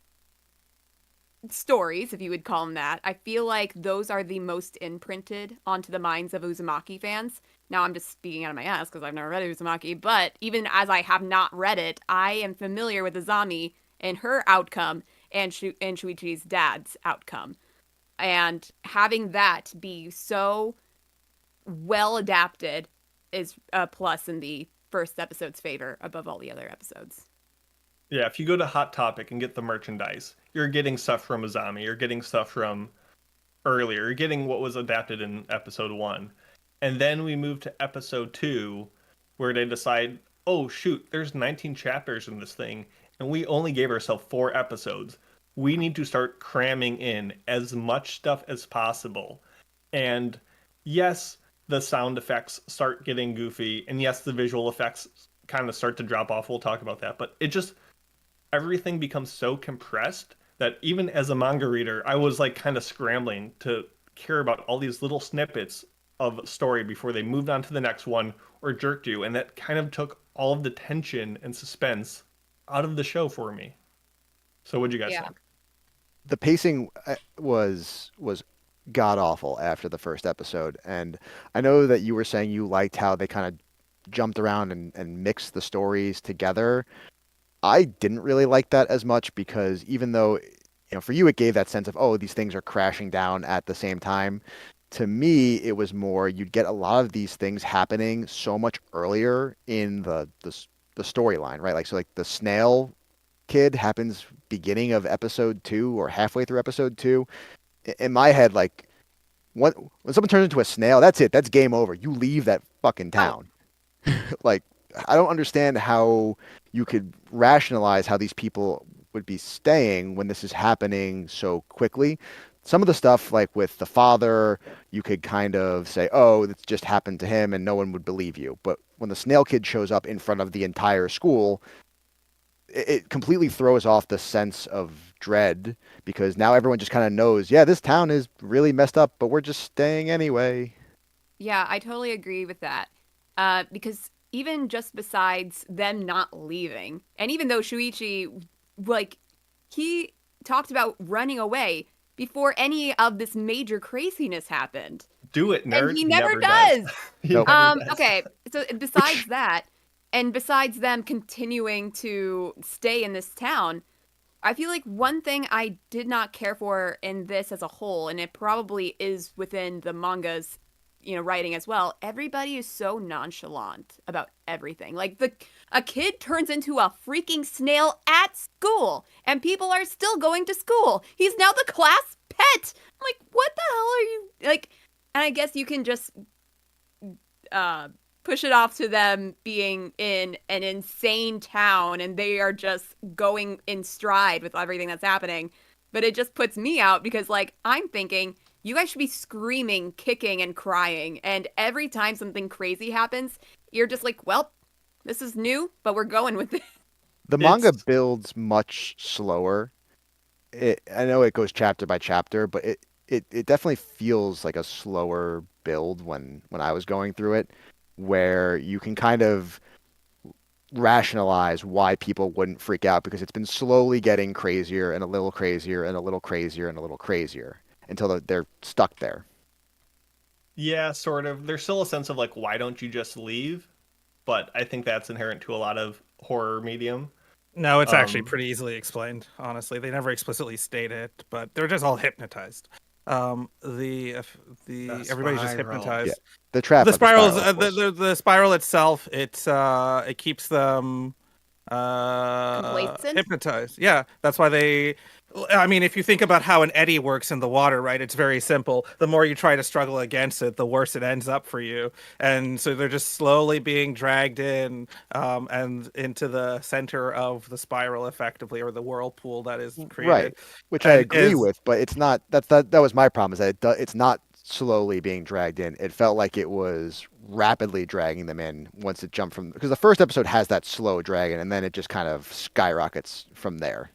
stories, if you would call them that, I feel like those are the most imprinted onto the minds of Uzumaki fans. Now I'm just speaking out of my ass because I've never read Uzumaki, but even as I have not read it, I am familiar with Azami and her outcome and Shuichi's dad's outcome. And having that be so well adapted is a plus in the first episode's favor above all the other episodes. Yeah, if you go to Hot Topic and get the merchandise, you're getting stuff from Azami, you're getting stuff from earlier, you're getting what was adapted in episode 1. And then we move to episode 2, where they decide, oh shoot, there's 19 chapters in this thing, and we only gave ourselves 4 episodes. We need to start cramming in as much stuff as possible. And yes, the sound effects start getting goofy, and yes, the visual effects kind of start to drop off. We'll talk about that. But it just, everything becomes so compressed that even as a manga reader, I was like kind of scrambling to care about all these little snippets of story before they moved on to the next one or jerked you. And that kind of took all of the tension and suspense out of the show for me. So what'd you guys Yeah. think? The pacing was god awful after the first episode, and I know that you were saying you liked how they kind of jumped around and mixed the stories together. I didn't really like that as much because even though, for you it gave that sense of, oh, these things are crashing down at the same time. To me, it was more you'd get a lot of these things happening so much earlier in the storyline, right? Like, so like the snail kid happens beginning of episode 2 or halfway through episode 2. In my head, like, when someone turns into a snail, that's it. That's game over. You leave that fucking town. Like, I don't understand how you could rationalize how these people would be staying when this is happening so quickly. Some of the stuff, like with the father, you could kind of say, oh, this just happened to him and no one would believe you. But when the snail kid shows up in front of the entire school, it completely throws off the sense of dread because now everyone just kind of knows, yeah, this town is really messed up, but we're just staying anyway. Yeah, I totally agree with that. Because even just besides them not leaving, and even though Shuichi, like, he talked about running away before any of this major craziness happened. Do it, nerd. And he never does. He Nope. never does. Okay, so besides that, and besides them continuing to stay in this town, I feel like one thing I did not care for in this as a whole, and it probably is within the manga's, writing as well. Everybody is so nonchalant about everything. Like a kid turns into a freaking snail at school, and people are still going to school. He's now the class pet. I'm like, what the hell are you like? And I guess you can just push it off to them being in an insane town and they are just going in stride with everything that's happening. But it just puts me out because, like, I'm thinking you guys should be screaming, kicking, and crying. And every time something crazy happens, you're just like, well, this is new, but we're going with it. The manga builds much slower. I know it goes chapter by chapter, but it definitely feels like a slower build when I was going through it, where you can kind of rationalize why people wouldn't freak out because it's been slowly getting crazier and a little crazier and a little crazier and a little crazier until they're stuck there. Yeah, sort of. There's still a sense of like, why don't you just leave? But I think that's inherent to a lot of horror medium. No, it's actually pretty easily explained. Honestly, they never explicitly state it, but they're just all hypnotized. Everybody's just hypnotized. Yeah. The trap. The spiral, the spiral itself, it keeps them Complacent? hypnotized. Yeah, that's why they I mean, if you think about how an eddy works in the water, right? It's very simple. The more you try to struggle against it, the worse it ends up for you. And so they're just slowly being dragged in and into the center of the spiral, effectively, or the whirlpool that is Right, created. which I And agree with, but it's not. That was my problem. Is that it's not slowly being dragged in. It felt like it was rapidly dragging them in once it jumped from, because the first episode has that slow dragging, and then it just kind of skyrockets from there.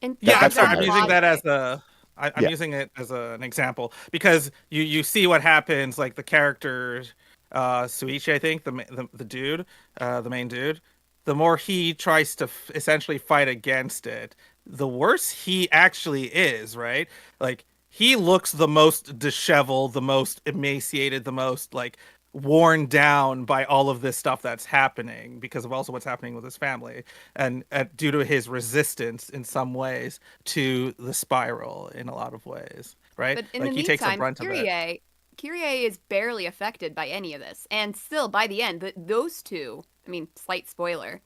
And Yeah, I'm that's sorry. what I'm my using issue is. that as I'm Yeah. using it as an example because you see what happens. Like the character, Suichi, I think the dude, the main dude. The more he tries to essentially fight against it, the worse he actually is. Right? Like he looks the most disheveled, the most emaciated, the most like worn down by all of this stuff that's happening because of also what's happening with his family and due to his resistance in some ways to the spiral in a lot of ways, right? But in Like the he takes the meantime, brunt of it. Kyrie is barely affected by any of this, and still by the end, those two. I mean, slight spoiler.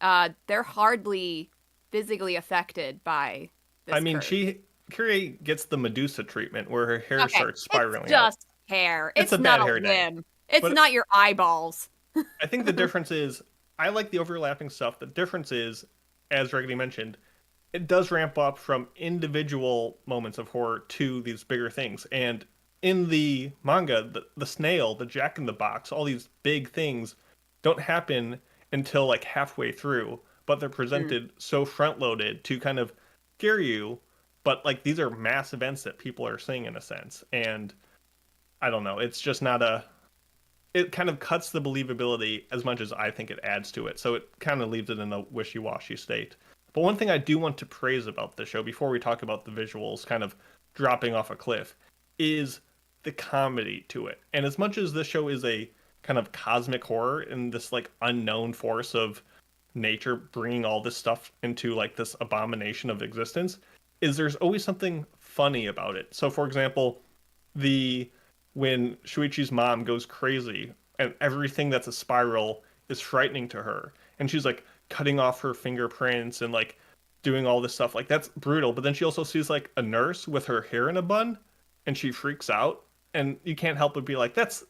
They're hardly physically affected by this I mean, curse. Curie gets the Medusa treatment where her hair Okay, starts spiraling it's out. just hair. It's It's a not bad a hair day. limb. It's But- not your eyeballs. I think the difference is I like the overlapping stuff. The difference is, as Reggie mentioned, it does ramp up from individual moments of horror to these bigger things. And in the manga, the snail, the Jack in the Box, all these big things don't happen until like halfway through, but they're presented so front loaded to kind of scare you. But like these are mass events that people are seeing in a sense. And I don't know, it's just not a it kind of cuts the believability as much as I think it adds to it. So it kind of leaves it in a wishy-washy state. But one thing I do want to praise about the show before we talk about the visuals kind of dropping off a cliff is the comedy to it. And as much as this show is a kind of cosmic horror and this like unknown force of nature bringing all this stuff into like this abomination of existence, is there's always something funny about it. So for example, the when Shuichi's mom goes crazy and everything that's a spiral is frightening to her, and she's like cutting off her fingerprints and like doing all this stuff, like that's brutal. But then she also sees like a nurse with her hair in a bun and she freaks out, and you can't help but be like, that's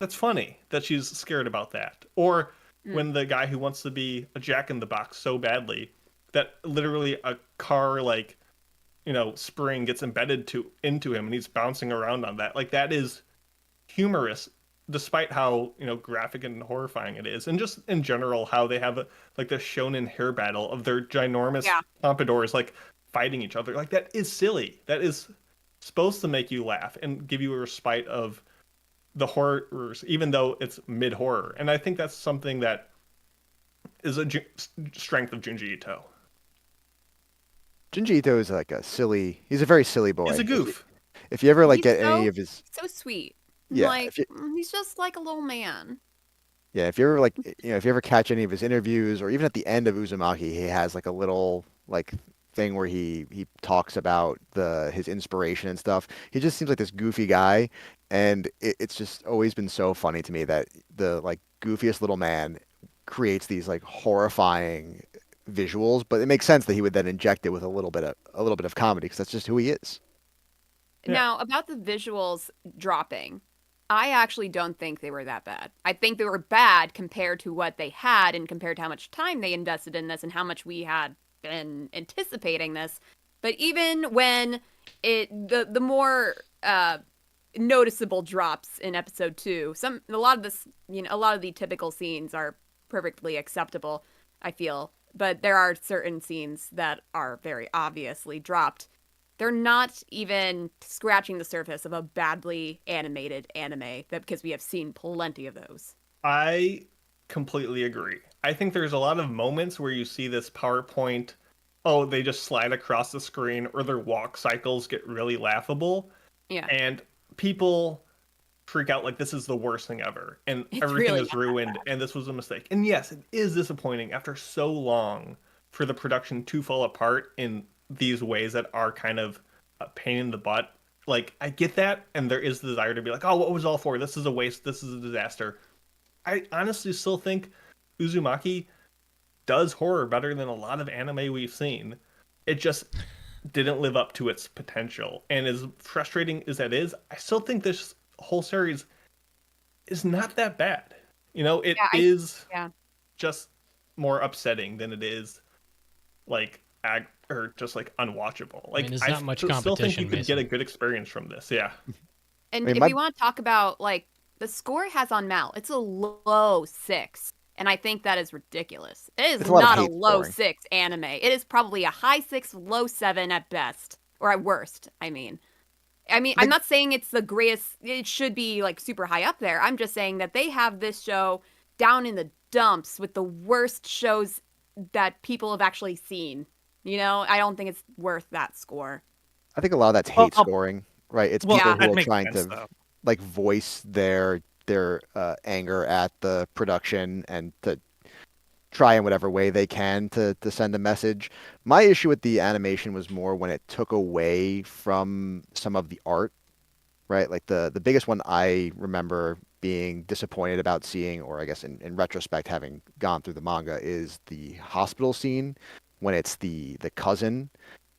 funny that she's scared about that. Or when the guy who wants to be a Jack in the Box so badly that literally a car like spring gets embedded into him and he's bouncing around on that. Like that is humorous despite how, graphic and horrifying it is. And just in general how they have like the shonen hair battle of their ginormous pompadours like fighting each other. Like that is silly. That is supposed to make you laugh and give you a respite of the horrors even though it's mid horror. And I think that's something that is a strength of Junji Ito. Junji Ito is like he's a very silly boy. He's a goof. If you ever like He's get so- any of his, So sweet. Yeah, Like he's just like a little man. yeah, if you ever like, if you ever catch any of his interviews, or even at the end of Uzumaki, he has like a little like thing where he talks about his inspiration and stuff. He just seems like this goofy guy, and it's just always been so funny to me that the like goofiest little man creates these like horrifying visuals, but it makes sense that he would then inject it with a little bit of comedy, because that's just who he is. Yeah. Now, about the visuals dropping, I actually don't think they were that bad. I think they were bad compared to what they had and compared to how much time they invested in this and how much we had been anticipating this. But even when the more noticeable drops in episode 2, a lot of the typical scenes are perfectly acceptable, I feel. But there are certain scenes that are very obviously dropped. They're not even scratching the surface of a badly animated anime, because we have seen plenty of those. I completely agree. I think there's a lot of moments where you see this PowerPoint, they just slide across the screen, or their walk cycles get really laughable. Yeah. And people freak out like this is the worst thing ever. And It's everything really is not that ruined, bad. and this was a mistake. And yes, it is disappointing after so long for the production to fall apart in these ways that are kind of a pain in the butt. Like, I get that, and there is the desire to be like, what was it all for? This is a waste. This is a disaster. I honestly still think Uzumaki does horror better than a lot of anime we've seen. It just didn't live up to its potential. And as frustrating as that is, I still think this whole series is not that bad. You know, it is yeah. just more upsetting than it is like or just like unwatchable. Like there's not much still think you competition, could get Mason. a good experience from this. Yeah. And I mean, if we want to talk about like the score it has on Mal, it's a low 6. And I think that is ridiculous. It is It's a lot of not a hate low scoring. 6 anime. It is probably a high 6, low 7 at best. Or at worst, I mean. I'm not saying it's the greatest. It should be like super high up there. I'm just saying that they have this show down in the dumps with the worst shows that people have actually seen. You know, I don't think it's worth that score. I think a lot of that's Well, hate scoring, right? It's Well, people Yeah. who that are makes trying sense, to though. like voice their anger at the production and to try in whatever way they can to send a message. My issue with the animation was more when it took away from some of the art, right? Like the biggest one I remember being disappointed about seeing, or I guess in retrospect having gone through the manga, is the hospital scene when it's the cousin.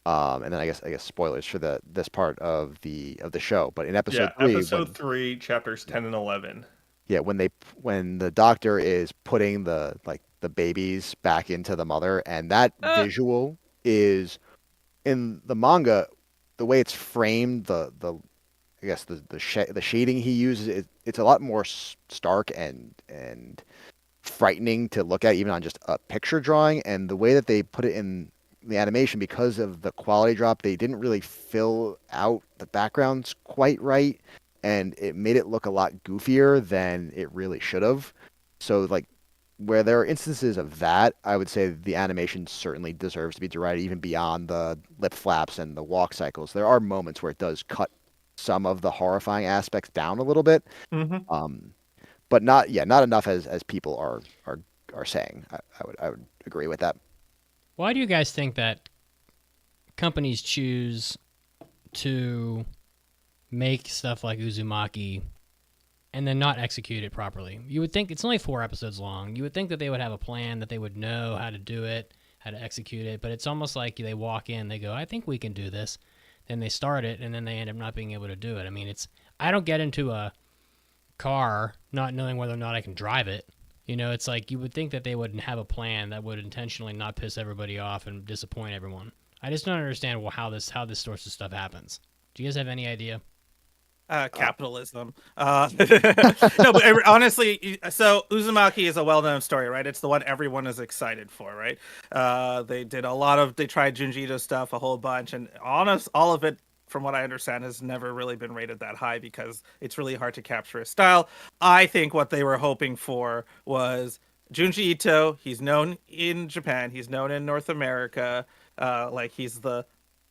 And then I guess spoilers for this part of the show. But in episode Yeah. 3, Episode 3, chapters 10 and 11. when the doctor is putting the babies back into the mother, and that visual is in the manga, the way it's framed, the I guess the shading he uses, it's a lot more stark and frightening to look at, even on just a picture drawing. And the way that they put it in the animation, because of the quality drop, they didn't really fill out the backgrounds quite right, and it made it look a lot goofier than it really should have. So like where there are instances of that, I would say the animation certainly deserves to be derided, even beyond the lip flaps and the walk cycles. There are moments where it does cut some of the horrifying aspects down a little bit, Mm-hmm. but not enough as people are saying. I would agree with that. Why do you guys think that companies choose to make stuff like Uzumaki and then not execute it properly? You would think it's only 4 episodes long. You would think that they would have a plan, that they would know how to do it, how to execute it, but it's almost like they walk in, they go, I think we can do this. Then they start it, and then they end up not being able to do it. I mean, I don't get into a car not knowing whether or not I can drive it. You know, it's like you would think that they would have a plan that would intentionally not piss everybody off and disappoint everyone. I just don't understand how this sorts of stuff happens. Do you guys have any idea? Capitalism. No, but honestly, so Uzumaki is a well-known story, right? It's the one everyone is excited for, right? They tried Junji Ito stuff a whole bunch, and all of it, from what I understand, has never really been rated that high because it's really hard to capture his style. I think what they were hoping for was Junji Ito. He's known in Japan. He's known in North America. Like he's the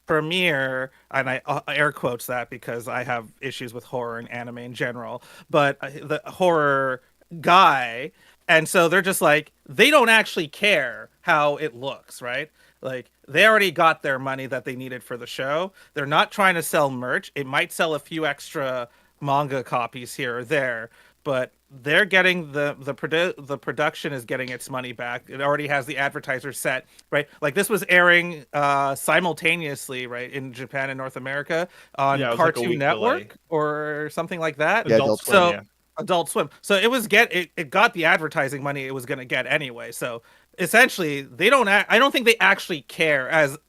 premiere, and I air quotes that because I have issues with horror and anime in general, but the horror guy, and so they're just like, they don't actually care how it looks, right? Like they already got their money that they needed for the show. They're not trying to sell merch. It might sell a few extra manga copies here or there, but they're getting the production is getting its money back. It already has the advertiser set, right? Like this was airing simultaneously, right, in Japan and North America on Yeah, it was like a Cartoon week Network delay. or something like that. Yeah, Adult Adult Swim, So yeah. Adult Swim. So it got the advertising money it was going to get anyway. So essentially, I don't think they actually care, as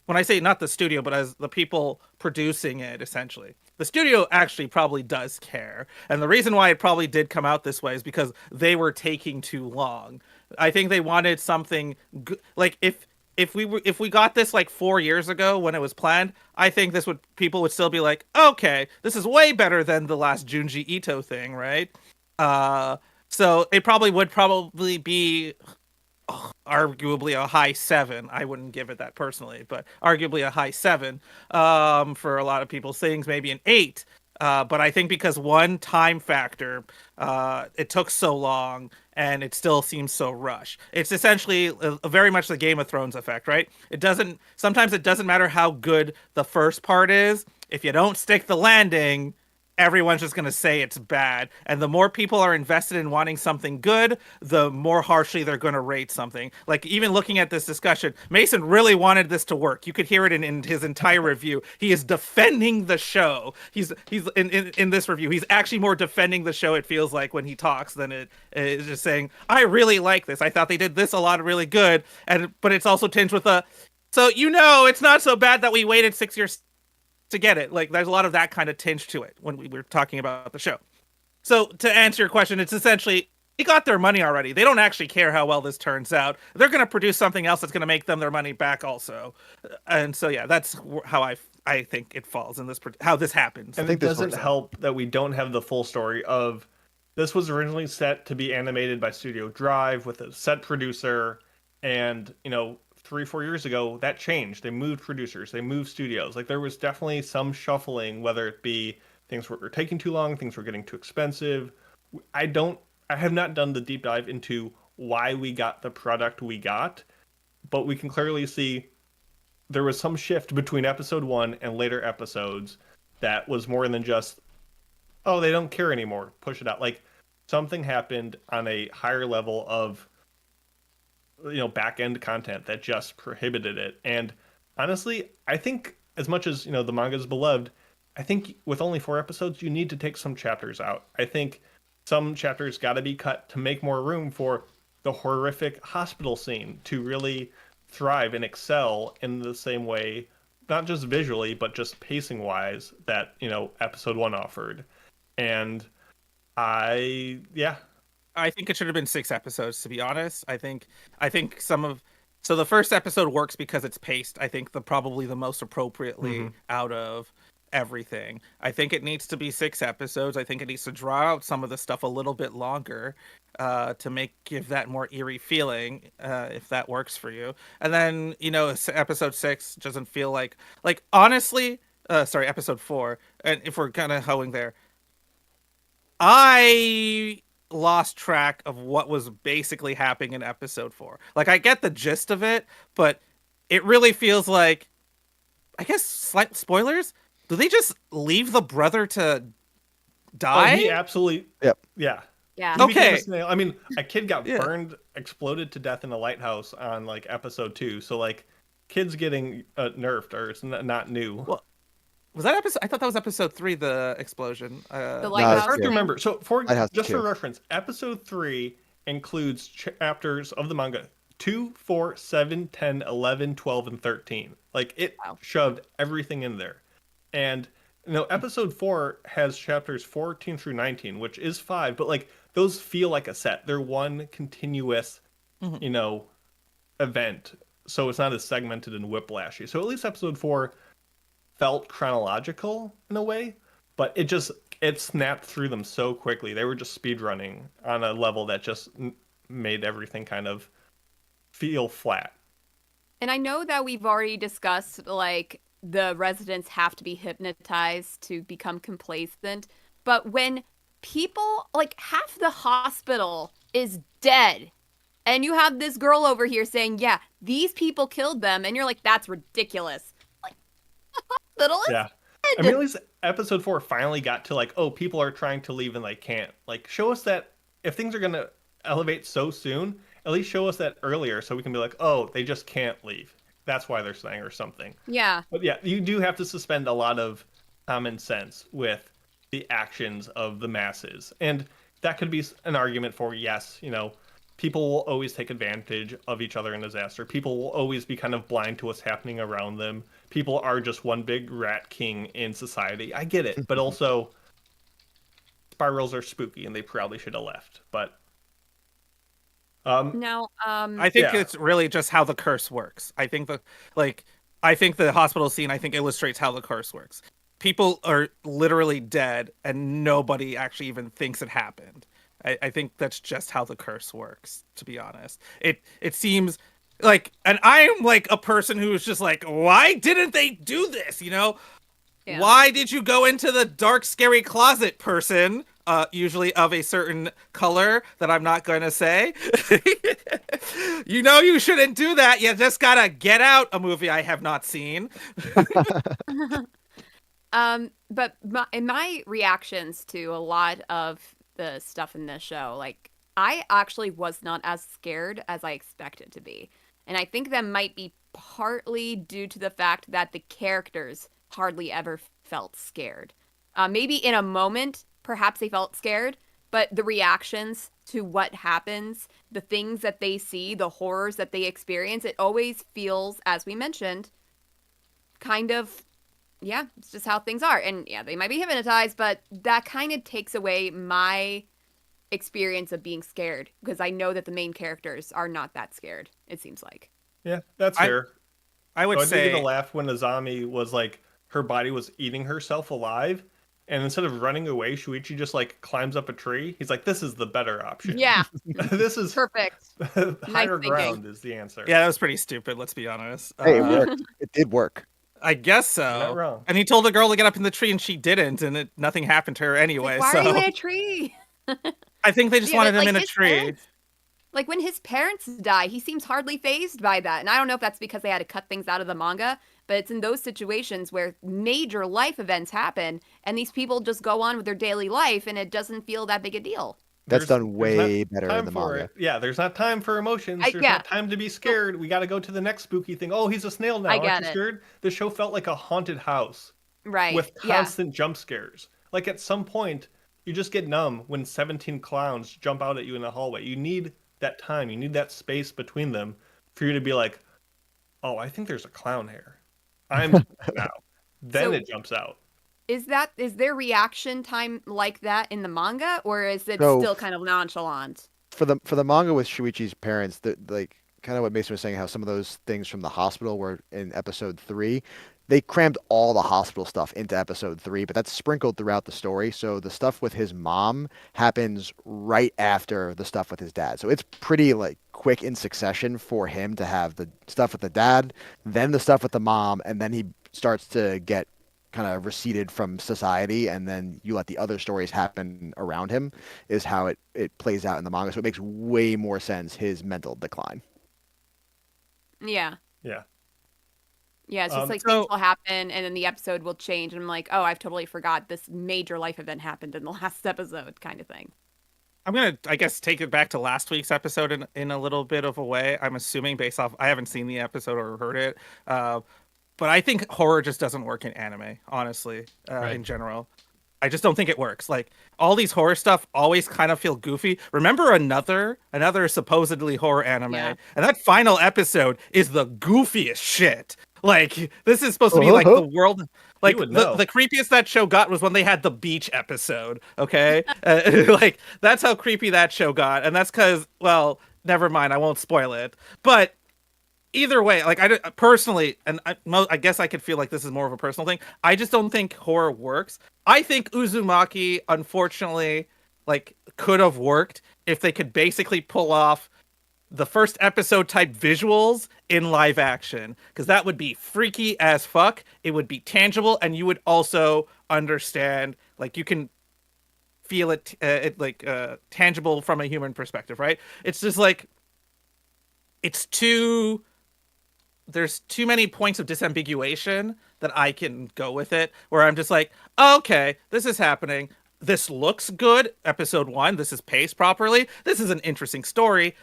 when I say not the studio, but as the people producing it, essentially. The studio actually probably does care. And the reason why it probably did come out this way is because they were taking too long. I think they wanted something like if we got this like 4 years ago when it was planned, I think people would still be like, okay, this is way better than the last Junji Ito thing, right? So it would probably be arguably a high 7. I wouldn't give it that personally, but arguably a high 7. For a lot of people's things, maybe an 8. But I think because one time factor, it took so long and it still seems so rushed. It's essentially very much the Game of Thrones effect, right? Sometimes it doesn't matter how good the first part is. If you don't stick the landing, everyone's just going to say it's bad. And the more people are invested in wanting something good, the more harshly they're going to rate something. Like, even looking at this discussion, Mason really wanted this to work. You could hear it in his entire review. He is defending the show. He's in this review, he's actually more defending the show, it feels like, when he talks, than it is just saying, I really like this. I thought they did this a lot really good. But it's also tinged with so, it's not so bad that we waited 6 years to get it. Like, there's a lot of that kind of tinge to it when we were talking about the show. So, to answer your question, it's essentially, they got their money already. They don't actually care how well this turns out. They're going to produce something else that's going to make them their money back also. And so, yeah, that's how I think it falls in this, how this happens. And it doesn't help that we don't have the full story of, this was originally set to be animated by Studio Drive with a set producer, and 3-4 years ago, that changed. They moved producers, they moved studios. Like, there was definitely some shuffling, whether it be things were taking too long, things were getting too expensive. I have not done the deep dive into why we got the product we got, but we can clearly see there was some shift between episode 1 and later episodes that was more than just, oh, they don't care anymore, push it out. Like, something happened on a higher level of back end content that just prohibited it. And honestly, I think, as much as the manga is beloved, I think with only 4 episodes, you need to take some chapters out. I think some chapters got to be cut to make more room for the horrific hospital scene to really thrive and excel in the same way, not just visually, but just pacing wise, that episode 1 offered. And I think it should have been 6 episodes, to be honest. I think so the first episode works because it's paced, I think, probably the most appropriately out of everything. I think it needs to be 6 episodes. I think it needs to draw out some of the stuff a little bit longer to give that more eerie feeling, if that works for you. And then, episode 6 doesn't feel like honestly, episode 4, and if we're kind of hoeing there, I lost track of what was basically happening in episode 4. Like, I get the gist of it, but it really feels like, I guess, slight spoilers. Do they just leave the brother to die? Oh, he absolutely. Yep. Yeah. Yeah. He became Okay. a snail. I mean, a kid got burned, exploded to death in a lighthouse on episode 2. So kids getting nerfed, or it's not new. Well, was that episode? I thought that was episode 3, the explosion. The It's lighthouse. hard to remember. So just for too. reference, episode 3 includes chapters of the manga 2, 4, 7, 10, 11, 12, and 13. It shoved everything in there. And episode 4 has chapters 14 through 19, which is 5, but those feel like a set. They're one continuous, event. So it's not as segmented and whiplashy. So at least episode 4 felt chronological in a way, but it snapped through them so quickly. They were just speed running on a level that just made everything kind of feel flat. And I know that we've already discussed the residents have to be hypnotized to become complacent, but when people, half the hospital is dead, and you have this girl over here saying, yeah, these people killed them, and you're like, that's ridiculous. The hospital is dead. I mean, at least episode 4 finally got to oh, people are trying to leave and they can't. Show us that if things are gonna elevate so soon, at least show us that earlier so we can be oh, they just can't leave. That's why they're staying or something. Yeah. But yeah, you do have to suspend a lot of common sense with the actions of the masses. And that could be an argument for, yes, people will always take advantage of each other in disaster. People will always be kind of blind to what's happening around them. People are just one big rat king in society. I get it. But also, spirals are spooky and they probably should have left. But now, I think it's really just how the curse works. I think the hospital scene, illustrates how the curse works. People are literally dead and nobody actually even thinks it happened. I think that's just how the curse works, to be honest. It seems and I'm a person who's just why didn't they do this? Yeah. Why did you go into the dark, scary closet, person? Usually of a certain color that I'm not going to say. You shouldn't do that. You just gotta Get Out, a movie I have not seen. But in my reactions to a lot of the stuff in this show, like I actually was not as scared as I expected to be. And I think that might be partly due to the fact that the characters hardly ever felt scared. Maybe in a moment, perhaps they felt scared, but the reactions to what happens, the things that they see, the horrors that they experience, it always feels, as we mentioned, kind of, yeah, it's just how things are. And yeah, they might be hypnotized, but that kind of takes away my experience of being scared because I know that the main characters are not that scared, it seems like. Yeah, that's fair. I would So I did say get a laugh when Azami was like, her body was eating herself alive. And instead of running away, Shuichi just like climbs up a tree. He's like, this is the better option. Yeah. This is Perfect. higher thinking. ground is the answer. yeah, that was pretty stupid. Let's be honest. Hey, it worked. It did work. I guess You're not so. wrong. And he told the girl to get up in the tree, and she didn't, and nothing happened to her anyway. Why so are you in a tree? I think they just Yeah, wanted but, him in a his tree. parents- like when his parents die, he seems hardly fazed by that. And I don't know if that's because they had to cut things out of the manga, but it's in those situations where major life events happen and these people just go on with their daily life and it doesn't feel that big a deal. That's There's done way not better in time the for manga. it. Yeah, there's not time for emotions. There's yeah. not time to be scared. We got to go to the next spooky thing. Oh, he's a snail now. I Aren't get you it. scared? The show felt like a haunted house Right. with yeah. constant jump scares. Like at some point, you just get numb when 17 clowns jump out at you in the hallway. You need that time. You need that space between them for you to be like, oh, I think there's a clown here. I'm now. Then So- it jumps out. Is their reaction time like that in the manga or is it So- still kind of nonchalant? For the manga with Shuichi's parents, like kind of what Mason was saying, how some of those things from the hospital were in episode 3. They crammed all the hospital stuff into episode 3, but that's sprinkled throughout the story. So the stuff with his mom happens right after the stuff with his dad. So it's pretty like quick in succession for him to have the stuff with the dad, then the stuff with the mom, and then he starts to get kind of receded from society, and then you let the other stories happen around him is how it plays out in the manga. So it makes way more sense, his mental decline. Yeah. Yeah. Yeah, it's just like so- things will happen and then the episode will change and I'm like, oh, I've totally forgot this major life event happened in the last episode kind of thing. I'm gonna, I guess, take it back to last week's episode in a little bit of a way. I'm assuming based off, I haven't seen the episode or heard it, but I think horror just doesn't work in anime, honestly, Right. in general. I just don't think it works. Like all these horror stuff always kind of feel goofy. Remember another supposedly horror anime, Yeah. and that final episode is the goofiest shit. Like this is supposed to be like the world. Like would know. the creepiest that show got was when they had the beach episode. Okay, like that's how creepy that show got, and that's because, well, never mind, I won't spoil it. But either way, like personally, and I guess I could feel like this is more of a personal thing. I just don't think horror works. I think Uzumaki, unfortunately, like could have worked if they could basically pull off the first episode type visuals in live action, because that would be freaky as fuck. It would be tangible, and you would also understand, like you can feel it, tangible from a human perspective, right? It's just like there's too many points of disambiguation that I can go with it, where I'm just like, okay, this is happening. This looks good. Episode 1, this is paced properly. This is an interesting story.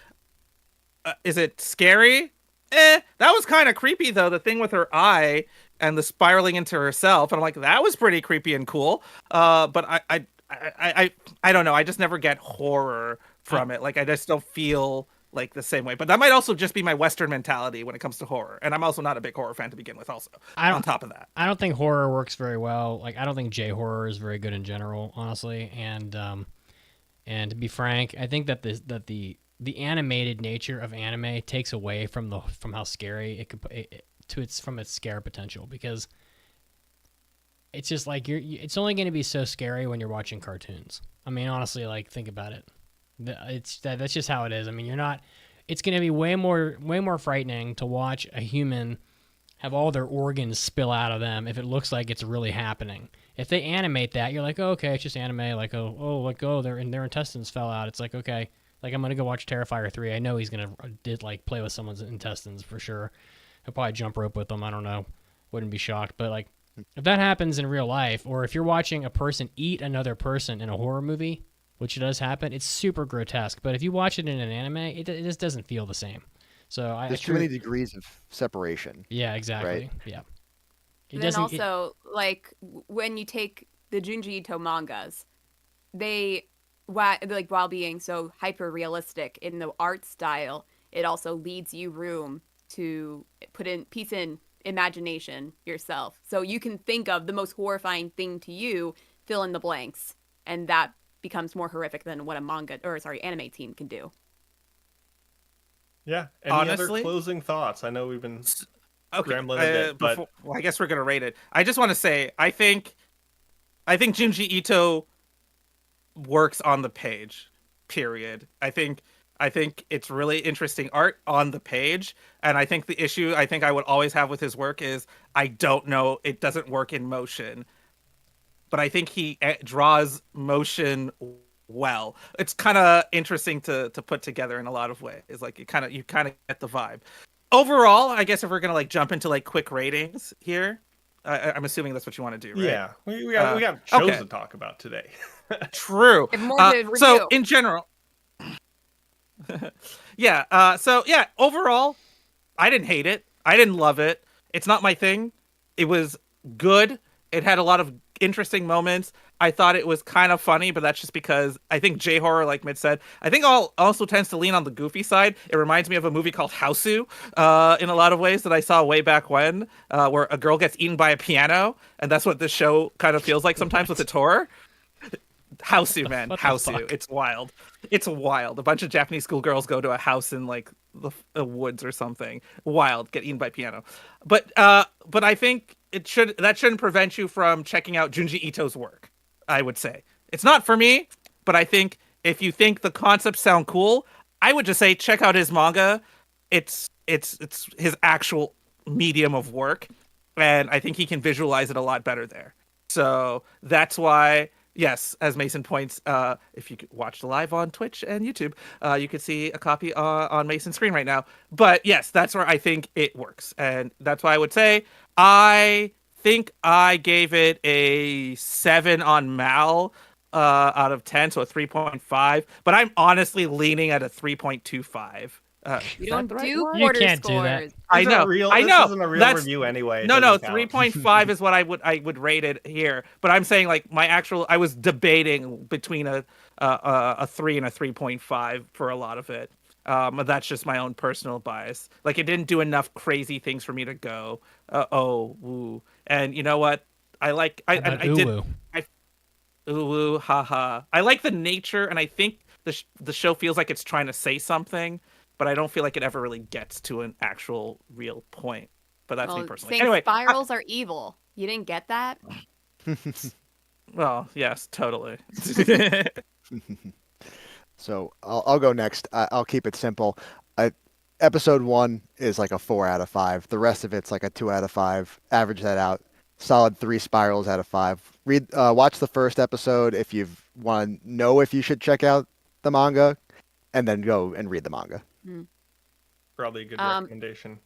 Is it scary? That was kind of creepy though. The thing with her eye and the spiraling into herself, and I'm like, that was pretty creepy and cool. But I don't know. I just never get horror from it. Like I just don't feel like the same way. But that might also just be my Western mentality when it comes to horror. And I'm also not a big horror fan to begin with. Also, on top of that, I don't think horror works very well. Like I don't think J horror is very good in general, honestly. And to be frank, I think that the animated nature of anime takes away from how scary it could from its scare potential, because it's just like it's only going to be so scary when you're watching cartoons. I mean, honestly, like think about it. That's just how it is. I mean, it's going to be way more frightening to watch a human have all their organs spill out of them if it looks like it's really happening. If they animate that, you're like, oh, okay, it's just anime. Like, their intestines fell out. It's like, okay. Like, I'm going to go watch Terrifier 3. I know he's going to play with someone's intestines for sure. He'll probably jump rope with them. I don't know. Wouldn't be shocked. But, like, If that happens in real life, or if you're watching a person eat another person in a horror movie, which does happen, it's super grotesque. But if you watch it in an anime, it just doesn't feel the same. So There's too many degrees of separation. Yeah, exactly. Right? Yeah. Then also, like, when you take the Junji Ito mangas, they, while being so hyper realistic in the art style, it also leaves you room to piece in imagination yourself. So you can think of the most horrifying thing to you, fill in the blanks, and that becomes more horrific than what anime team can do. Yeah. Any Honestly, other closing thoughts? I know we've been rambling a bit, well, I guess we're gonna rate it. I just want to say, I think Junji Ito works on the page. Period. I think it's really interesting art on the page, and I think the issue I would always have with his work is I don't know, it doesn't work in motion. But I think he draws motion well. It's kind of interesting to put together in a lot of ways. Like you kind of get the vibe. Overall, I guess if we're gonna like jump into like quick ratings here, I'm assuming that's what you want to do, right? Yeah, we got shows okay. to talk about today. True. So in general, yeah. So yeah, overall, I didn't hate it. I didn't love it. It's not my thing. It was good. It had a lot of interesting moments. I thought it was kind of funny, but that's just because I think J-horror, like Mid said, I think also tends to lean on the goofy side. It reminds me of a movie called Hausu in a lot of ways that I saw way back when, where a girl gets eaten by a piano, and that's what this show kind of feels like sometimes with its horror. Hausu, man. Hausu. It's wild. It's wild. A bunch of Japanese schoolgirls go to a house in like the woods or something. Wild. Get eaten by piano. But I think that shouldn't prevent you from checking out Junji Ito's work, I would say. It's not for me, but I think if you think the concepts sound cool, I would just say check out his manga. It's his actual medium of work, and I think he can visualize it a lot better there. So that's why, yes, as Mason points, if you watch live on Twitch and YouTube, you can see a copy on Mason's screen right now. But yes, that's where I think it works. And that's why I would say I think I gave it a 7 on Mal out of 10, so a 3.5. But I'm honestly leaning at a 3.25. You don't do You quarter can't do scores. that. I know. This isn't a real review anyway. No, 3.5 is what I would rate it here. But I'm saying like I was debating between a 3 and a 3.5 for a lot of it. But that's just my own personal bias. Like it didn't do enough crazy things for me to go, woo. And you know what? I ooh, haha. I like the nature, and I think the show feels like it's trying to say something, but I don't feel like it ever really gets to an actual real point. But that's me personally. Anyway, spirals are evil. You didn't get that? Well, yes, totally. So I'll go next. I'll keep it simple. Episode 1 is like a 4 out of 5. The rest of it's like a 2 out of 5. Average that out. Solid 3 spirals out of 5. Watch the first episode if you want to know if you should check out the manga, and then go and read the manga. Probably a good recommendation.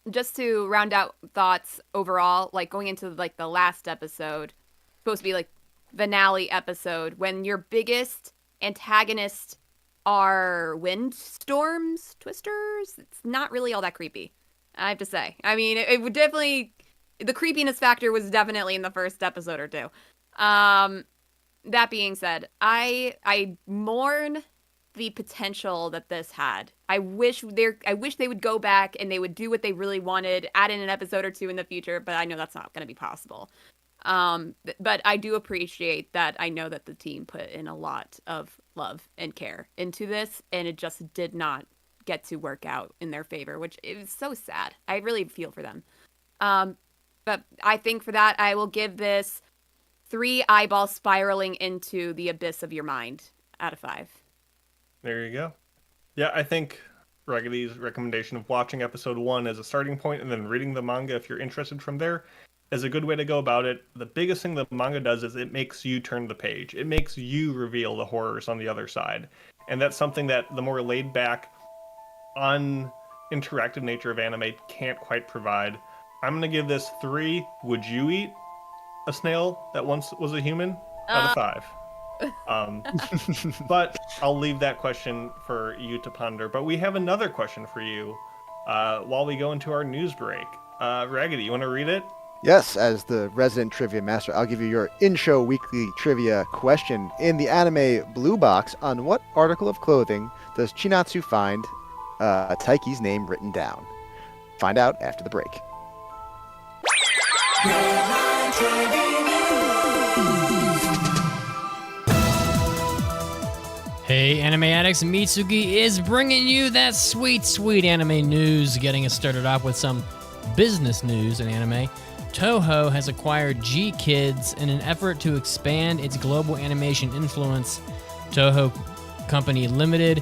Just to round out thoughts overall, like going into like the last episode, supposed to be like finale episode, when your biggest antagonists are windstorms, twisters, it's not really all that creepy, I have to say. I mean, it would definitely, the creepiness factor was definitely in the first episode or two. That being said, I mourn the potential that this had. I wish they would go back and they would do what they really wanted, add in an episode or 2 in the future, but I know that's not going to be possible. But I do appreciate that. I know that the team put in a lot of love and care into this, and it just did not get to work out in their favor, which is so sad. I really feel for them. But I think for that, I will give this 3 eyeballs spiraling into the abyss of your mind out of 5. There you go. Yeah, I think Raggedy's recommendation of watching episode 1 as a starting point and then reading the manga if you're interested from there is a good way to go about it. The biggest thing the manga does is it makes you turn the page. It makes you reveal the horrors on the other side. And that's something that the more laid back, uninteractive nature of anime can't quite provide. I'm gonna give this 3. Would you eat a snail that once was a human? Out of 5. But I'll leave that question for you to ponder. But we have another question for you while we go into our news break. Raggedy, you want to read it? Yes, as the resident trivia master, I'll give you your in-show weekly trivia question. In the anime Blue Box, on what article of clothing does Chinatsu find Taiki's name written down? Find out after the break. Hey, Anime Addicts, Mitsugi is bringing you that sweet, sweet anime news, getting us started off with some business news in anime. Touhai has acquired G-Kids in an effort to expand its global animation influence. Touhai Company Limited,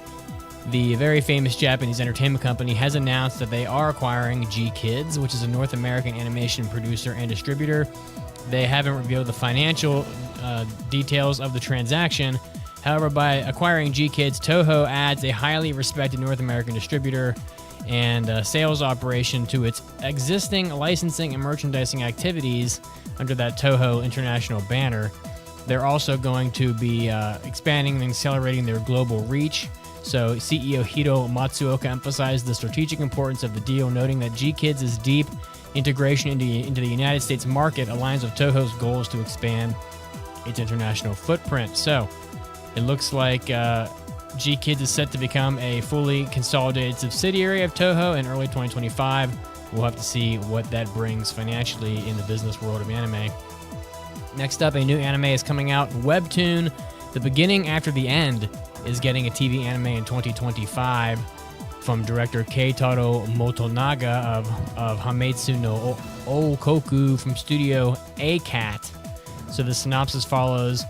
the very famous Japanese entertainment company, has announced that they are acquiring G-Kids, which is a North American animation producer and distributor. They haven't revealed the financial details of the transaction. However, by acquiring G-Kids, Touhai adds a highly respected North American distributor and sales operation to its existing licensing and merchandising activities under that Touhai International banner. They're also going to be expanding and accelerating their global reach. So CEO Hiro Matsuoka emphasized the strategic importance of the deal, noting that G-Kids' deep integration into the United States market aligns with Touhai's goals to expand its international footprint. So it looks like G-Kids is set to become a fully consolidated subsidiary of Touhai in early 2025. We'll have to see what that brings financially in the business world of anime. Next up, a new anime is coming out. Webtoon, The Beginning After the End, is getting a TV anime in 2025 from director Keitaro Motonaga of Hametsu no Oukoku from studio ACAT. So the synopsis follows...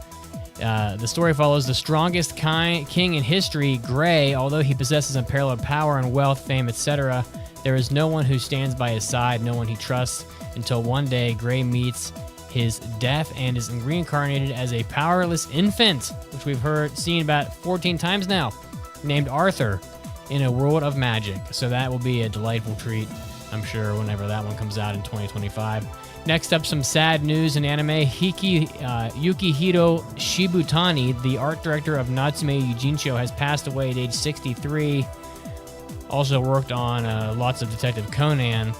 the story follows the strongest king in history, Gray. Although he possesses unparalleled power and wealth, fame, etc., there is no one who stands by his side, no one he trusts, until one day Gray meets his death and is reincarnated as a powerless infant, which we've seen about 14 times now, named Arthur, in a world of magic. So that will be a delightful treat, I'm sure, whenever that one comes out in 2025. Next up, some sad news in anime. Yukihiro Shibutani, the art director of Natsume Yujincho, has passed away at age 63. Also worked on lots of Detective Conan.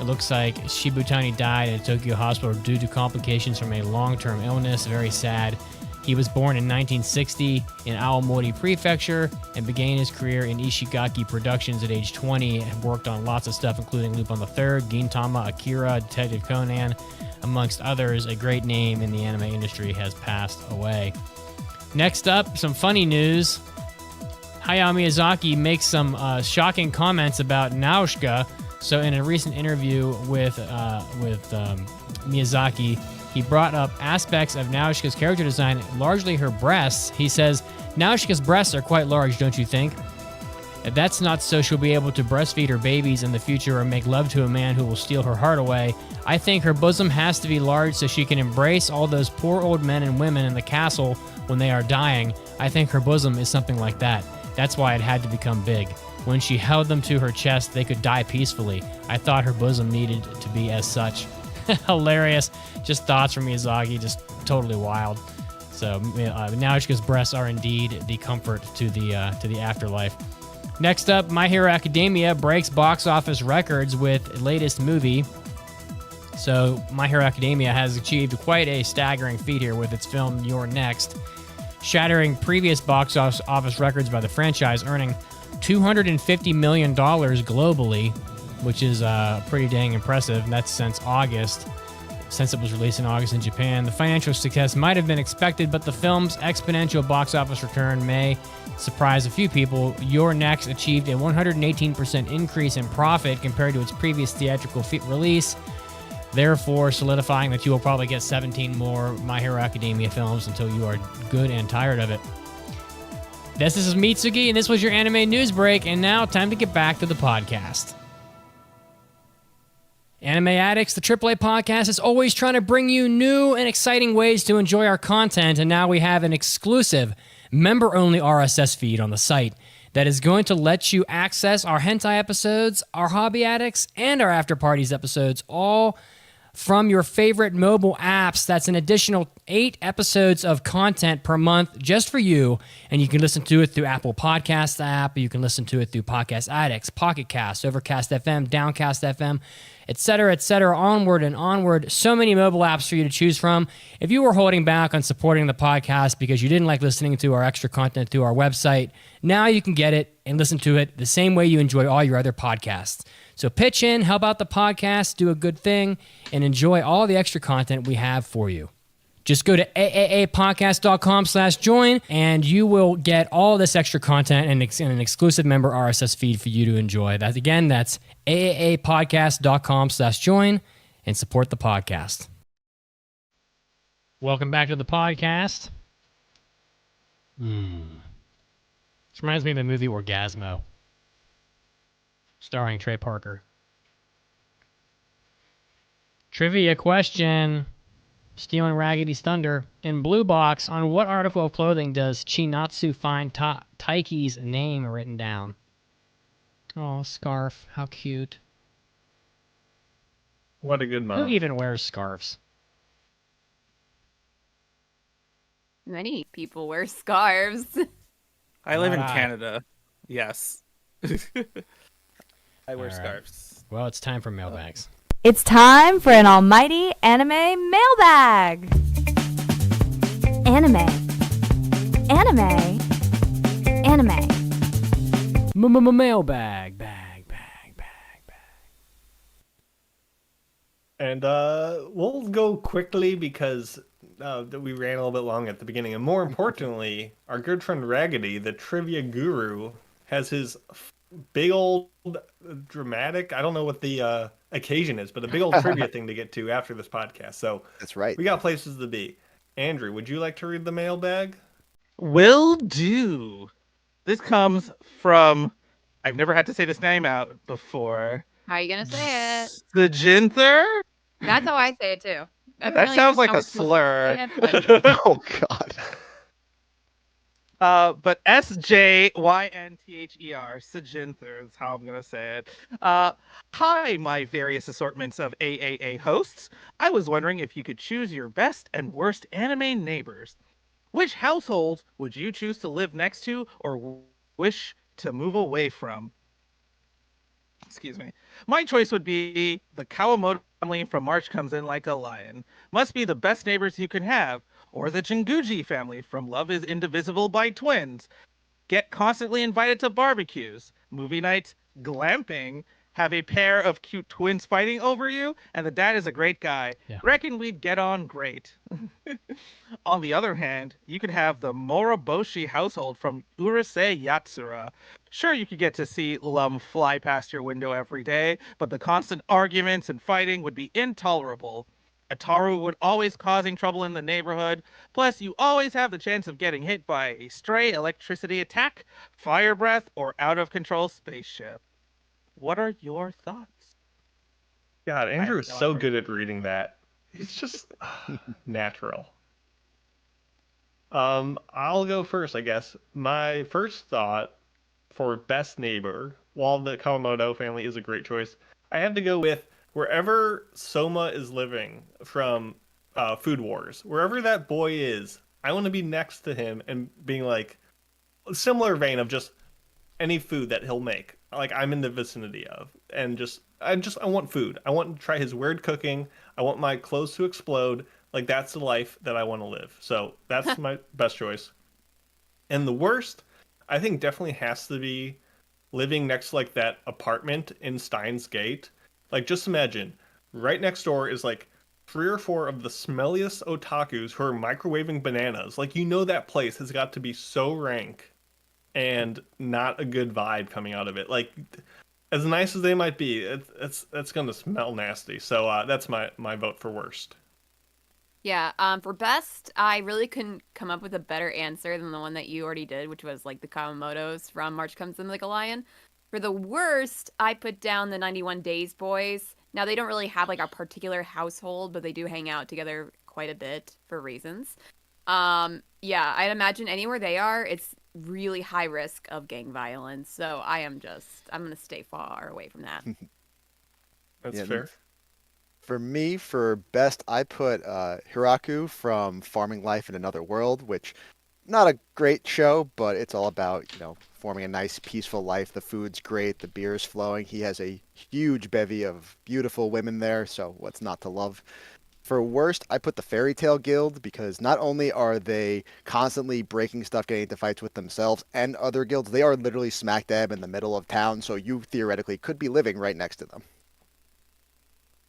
It looks like Shibutani died at a Tokyo hospital due to complications from a long-term illness. Very sad. He was born in 1960 in Aomori Prefecture and began his career in Ishigaki Productions at age 20 and worked on lots of stuff, including Lupin the Third, Gintama, Akira, Detective Conan, amongst others. A great name in the anime industry has passed away. Next up, some funny news. Hayao Miyazaki makes some shocking comments about Nausicaa. So in a recent interview with Miyazaki, he brought up aspects of Nausicaa's character design, largely her breasts. He says, Nausicaa's breasts are quite large, don't you think? If that's not so she'll be able to breastfeed her babies in the future or make love to a man who will steal her heart away. I think her bosom has to be large so she can embrace all those poor old men and women in the castle when they are dying. I think her bosom is something like that. That's why it had to become big. When she held them to her chest, they could die peacefully. I thought her bosom needed to be as such. Hilarious. Just thoughts from Miyazaki, just totally wild. So Nausicaa's breasts are indeed the comfort to the afterlife. Next up, My Hero Academia breaks box office records with latest movie. So My Hero Academia has achieved quite a staggering feat here with its film You're Next, shattering previous box office records by the franchise, earning $250 million globally, which is pretty dang impressive. And that's since it was released in August in Japan. The financial success might have been expected, but the film's exponential box office return may surprise a few people. Your Next achieved a 118% increase in profit compared to its previous theatrical release, therefore solidifying that you will probably get 17 more My Hero Academia films until you are good and tired of it. This is Mitsugi, and this was your anime news break, and now time to get back to the podcast. Anime Addicts, the AAA podcast, is always trying to bring you new and exciting ways to enjoy our content, and now we have an exclusive, member-only RSS feed on the site. that is going to let you access our hentai episodes, our Hobby Addicts, and our After Parties episodes, all from your favorite mobile apps. That's an additional 8 episodes of content per month just for you. And you can listen to it through Apple Podcast app. You can listen to it through Podcast Addicts, Pocket Cast, Overcast FM, Downcast FM, etc., onward and onward. So many mobile apps for you to choose from. If you were holding back on supporting the podcast because you didn't like listening to our extra content through our website, now you can get it and listen to it the same way you enjoy all your other podcasts. So pitch in, help out the podcast, do a good thing, and enjoy all the extra content we have for you. Just go to AAAPodcast.com/join, and you will get all this extra content and an exclusive member RSS feed for you to enjoy. That's AAAPodcast.com/join, and support the podcast. Welcome back to the podcast. This reminds me of the movie Orgasmo, starring Trey Parker. Trivia question. Stealing Raggedy's thunder. In Blue Box, on what article of clothing does Chinatsu find Taiki's name written down? Oh, scarf. How cute. What a good Who mom. even wears scarves? Many people wear scarves. I live in Alright. Canada. Yes. I wear Alright. scarves. Well, it's time for mailbags. It's time for an almighty anime mailbag. Anime. Anime. Anime. Mailbag. Bag. And we'll go quickly because we ran a little bit long at the beginning. And more importantly, our good friend Raggedy, the trivia guru, has his big old dramatic, I don't know what the occasion is, but a big old trivia thing to get to after this podcast. So That's right. we got places to be. Andrew, would you like to read the mailbag? Will do. This comes from, I've never had to say this name out before. How are you gonna say it? Sajinther? That's how I say it too. That sounds like a slur. Oh God. But SJYNTHER, Sajinther is how I'm going to say it. Hi, my various assortments of AAA hosts. I was wondering if you could choose your best and worst anime neighbors. Which household would you choose to live next to or wish to move away from? Excuse me. My choice would be the Kawamoto family from March Comes In Like a Lion. Must be the best neighbors you can have. Or the Jinguji family from Love is Indivisible by Twins. Get constantly invited to barbecues, movie nights, glamping, have a pair of cute twins fighting over you, and the dad is a great guy. Yeah. Reckon we'd get on great. On the other hand, you could have the Moroboshi household from Urusei Yatsura. Sure, you could get to see Lum fly past your window every day, but the constant arguments and fighting would be intolerable. Ataru would always causing trouble in the neighborhood. Plus, you always have the chance of getting hit by a stray electricity attack, fire breath, or out-of-control spaceship. What are your thoughts? God, Andrew is no so idea. good at reading that. It's just natural. I'll go first, I guess. My first thought for best neighbor, while the Kawamoto family is a great choice, I have to go with wherever Soma is living from Food Wars. Wherever that boy is, I want to be next to him and being like, similar vein of just any food that he'll make. Like I'm in the vicinity of, and I want food. I want to try his weird cooking. I want my clothes to explode. Like that's the life that I want to live. So that's my best choice. And the worst, I think definitely has to be living next to like that apartment in Steins Gate. Like just imagine, right next door is like 3 or 4 of the smelliest otakus who are microwaving bananas. Like that place has got to be so rank and not a good vibe coming out of it. Like as nice as they might be, it's gonna smell nasty. So that's my vote for worst. Yeah, for best, I really couldn't come up with a better answer than the one that you already did, which was like the Kawamotos from March Comes In Like a Lion. For the worst, I put down the 91 Days Boys. Now, they don't really have like a particular household, but they do hang out together quite a bit for reasons. Yeah, I'd imagine anywhere they are, it's really high risk of gang violence. So I'm going to stay far away from that. That's Yeah, fair. For me, for best, I put Hiraku from Farming Life in Another World, which not a great show, but it's all about, forming a nice, peaceful life. The food's great, the beer's flowing. He has a huge bevy of beautiful women there, so what's not to love? For worst, I put the Fairy Tale Guild because not only are they constantly breaking stuff, getting into fights with themselves and other guilds, they are literally smack dab in the middle of town, so you theoretically could be living right next to them.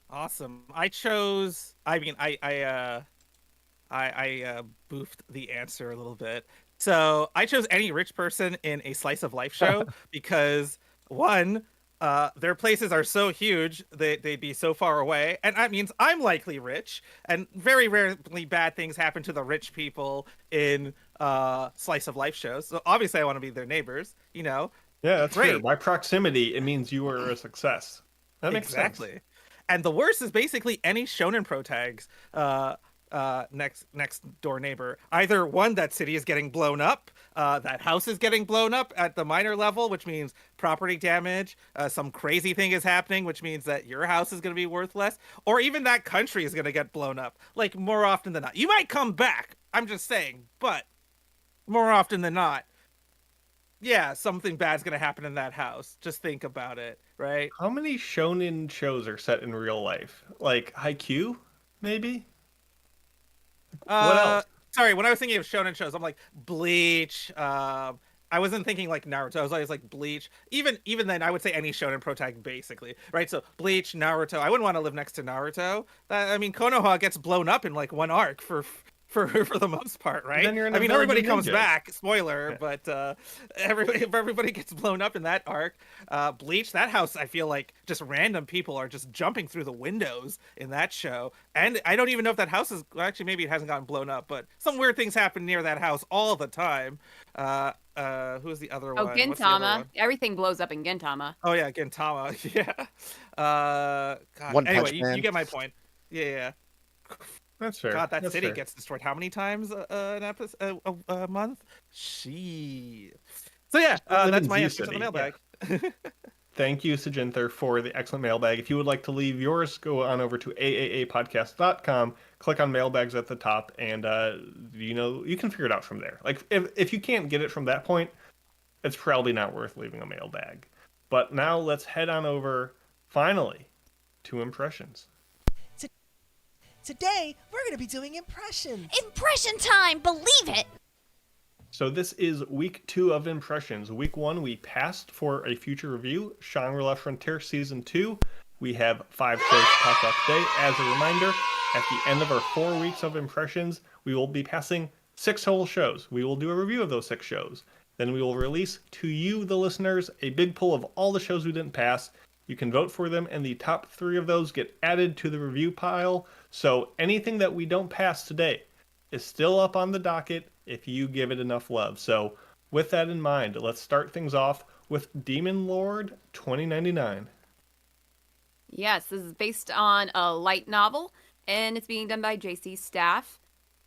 Awesome. I chose. I mean, I boofed the answer a little bit. So I chose any rich person in a slice of life show because one, their places are so huge they'd be so far away, and that means I'm likely rich. And very rarely bad things happen to the rich people in slice of life shows. So obviously, I want to be their neighbors. Yeah, that's Great. fair. By proximity, it means you are a success. That makes Exactly. sense. And the worst is basically any shonen pro tags next door neighbor. Either one, that city is getting blown up, that house is getting blown up at the minor level, which means property damage, some crazy thing is happening, which means that your house is going to be worth less, or even that country is going to get blown up, like more often than not. You might come back, I'm just saying, but more often than not, yeah, something bad's going to happen in that house. Just think about it, right? How many shonen shows are set in real life? Like Haikyuu, maybe? What else? Sorry, when I was thinking of shonen shows, I'm like Bleach. I wasn't thinking like Naruto. I was always like Bleach. Even then, I would say any shonen protag basically, right? So Bleach, Naruto. I wouldn't want to live next to Naruto. I mean, Konoha gets blown up in like one arc for the most part, right? Then you're in I a mean, village everybody of comes ninjas. back. Spoiler, but everybody gets blown up in that arc. Bleach, that house, I feel like just random people are just jumping through the windows in that show, and I don't even know if that house is actually, maybe it hasn't gotten blown up, but some weird things happen near that house all the time. Who's the other one? What's the other Gintama. one? Everything blows up in Gintama. Oh yeah, Gintama. Yeah. God. One Anyway, Punch Man. you get my point. Yeah. That's fair. God, that That's city fair. gets destroyed how many times an episode, a month? She. So yeah, Live that's in my Z answer to the City, mailbag. Thank you, Sajinther, for the excellent mailbag. If you would like to leave yours, go on over to AAAPodcast.com, click on mailbags at the top, and you can figure it out from there. Like if you can't get it from that point, it's probably not worth leaving a mailbag. But now let's head on over, finally, to impressions. Today, we're going to be doing impressions. Impression time, believe it! So this is week 2 of impressions. Week 1, we passed for a future review, Shangri-La Frontier Season 2. We have 5 shows to talk about today. As a reminder, at the end of our 4 weeks of impressions, we will be passing 6 whole shows. We will do a review of those 6 shows. Then we will release to you, the listeners, a big poll of all the shows we didn't pass. You can vote for them, and the top 3 of those get added to the review pile. So anything that we don't pass today is still up on the docket if you give it enough love. So with that in mind, let's start things off with Demon Lord 2099. Yes, this is based on a light novel, and it's being done by JC Staff,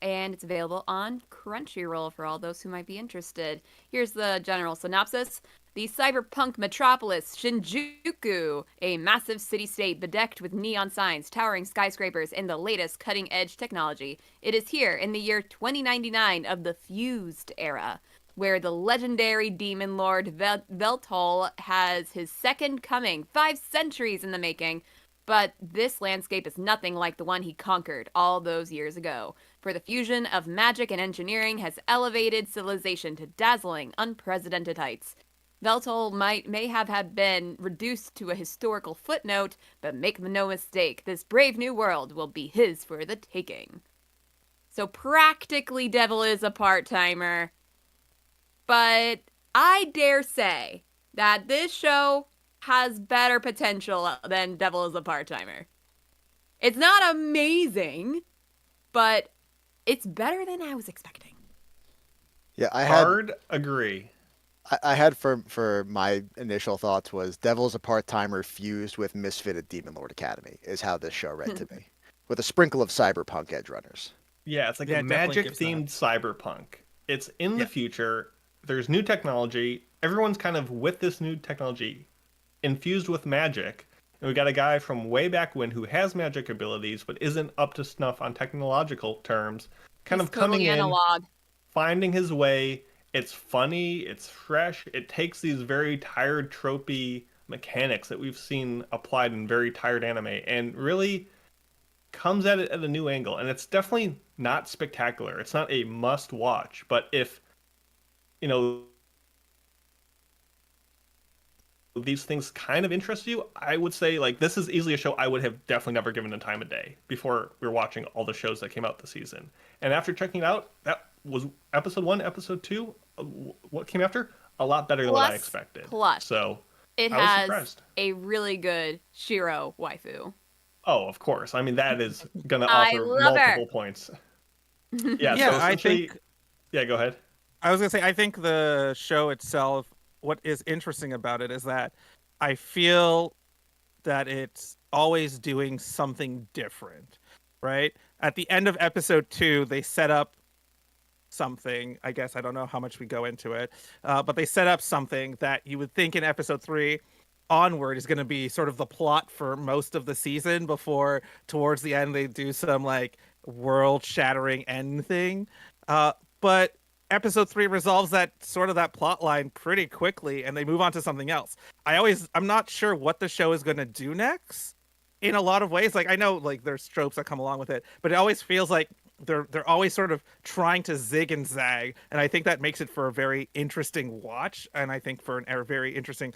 and it's available on Crunchyroll for all those who might be interested. Here's the general synopsis. The cyberpunk metropolis Shinjuku, a massive city-state bedecked with neon signs, towering skyscrapers, and the latest cutting-edge technology. It is here in the year 2099 of the Fused Era, where the legendary demon lord Veltol has his second coming, 5 centuries in the making. But this landscape is nothing like the one he conquered all those years ago, for the fusion of magic and engineering has elevated civilization to dazzling, unprecedented heights. Veltol may have been reduced to a historical footnote, but make no mistake, this brave new world will be his for the taking. So practically Devil is a part-timer, but I dare say that this show has better potential than Devil is a part-timer. It's not amazing, but it's better than I was expecting. Yeah, Hard agree. I had for my initial thoughts was Devil's a part-timer fused with Misfitted Demon Lord Academy is how this show read to me, with a sprinkle of cyberpunk edge runners. Yeah, it's like Yeah, a it definitely gives magic-themed cyberpunk. It's in the future. there's new technology. Everyone's kind of with this new technology infused with magic. And we got a guy from way back when who has magic abilities but isn't up to snuff on technological terms, kind He's of coming totally in, analog. finding his way. It's funny, it's fresh. It takes these very tired, tropey mechanics that we've seen applied in very tired anime and really comes at it at a new angle. And it's definitely not spectacular. It's not a must watch, but if, you know, these things kind of interest you, I would say like this is easily a show I would have definitely never given the time of day before we were watching all the shows that came out this season. And after checking it out, that was episode 1, episode 2. What came after? A lot better than what I expected. Plus, so it I was has surprised. a really good Shiro waifu. Oh, of course. I mean, that is going to I offer love her. multiple points. Yeah, Yeah, so I essentially, think yeah, go ahead. I was gonna say I think the show itself, what is interesting about it is that I feel that it's always doing something different, right? At the end of episode 2, they set up something. I guess I don't know how much we go into it, but they set up something that you would think in episode 3 onward is going to be sort of the plot for most of the season before towards the end they do some like world shattering end thing. But episode 3 resolves that sort of that plot line pretty quickly and they move on to something else. I'm not sure what the show is going to do next in a lot of ways. Like I know like there's tropes that come along with it, but it always feels like they're always sort of trying to zig and zag, and I think that makes it for a very interesting watch, and I think for a very interesting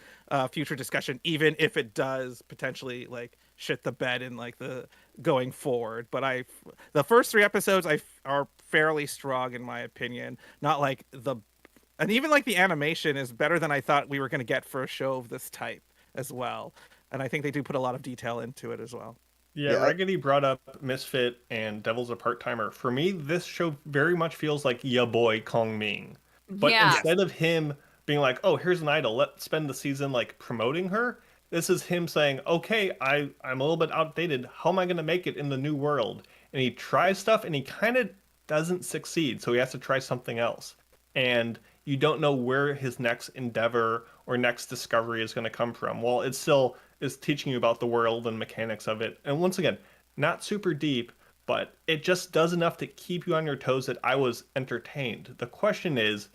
future discussion, even if it does potentially like shit the bed in like the going forward. But the first 3 episodes are fairly strong in my opinion. Not like and even like the animation is better than I thought we were going to get for a show of this type as well, and I think they do put a lot of detail into it as well. Yeah, Raggedy brought up Misfit and Devil's a Part-Timer. For me, this show very much feels like ya boy Kong Ming. But Yeah. instead of him being like, oh, here's an idol, let's spend the season like promoting her, this is him saying, okay, I'm a little bit outdated. How am I going to make it in the new world? And he tries stuff and he kind of doesn't succeed. So he has to try something else. And you don't know where his next endeavor or next discovery is going to come from. Well, it still is teaching you about the world and mechanics of it. And once again, not super deep, but it just does enough to keep you on your toes that I was entertained. The question is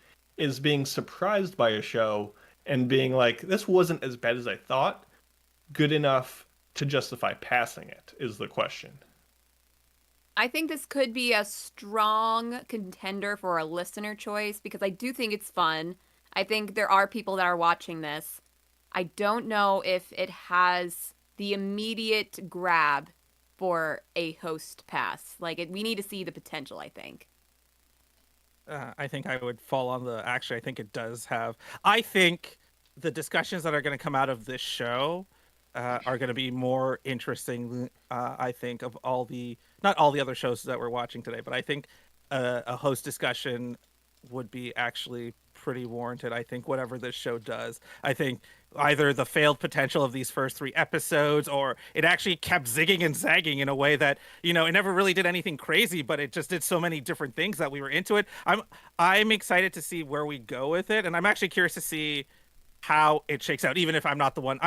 being surprised by a show and being like, this wasn't as bad as I thought, good enough to justify passing it, is the question. I think this could be a strong contender for a listener choice because I do think it's fun. I think there are people that are watching this. I don't know if it has the immediate grab for a host pass. Like, we need to see the potential, I think. I think I would fall on actually, I think it does have. I think the discussions that are going to come out of this show are going to be more interesting, I think, of not all the other shows that we're watching today, but I think a host discussion would be actually pretty warranted. I think whatever this show does, I think either the failed potential of these first 3 episodes or it actually kept zigging and zagging in a way that, it never really did anything crazy, but it just did so many different things that we were into it. I'm excited to see where we go with it, and I'm actually curious to see how it shakes out, even if I'm not the one.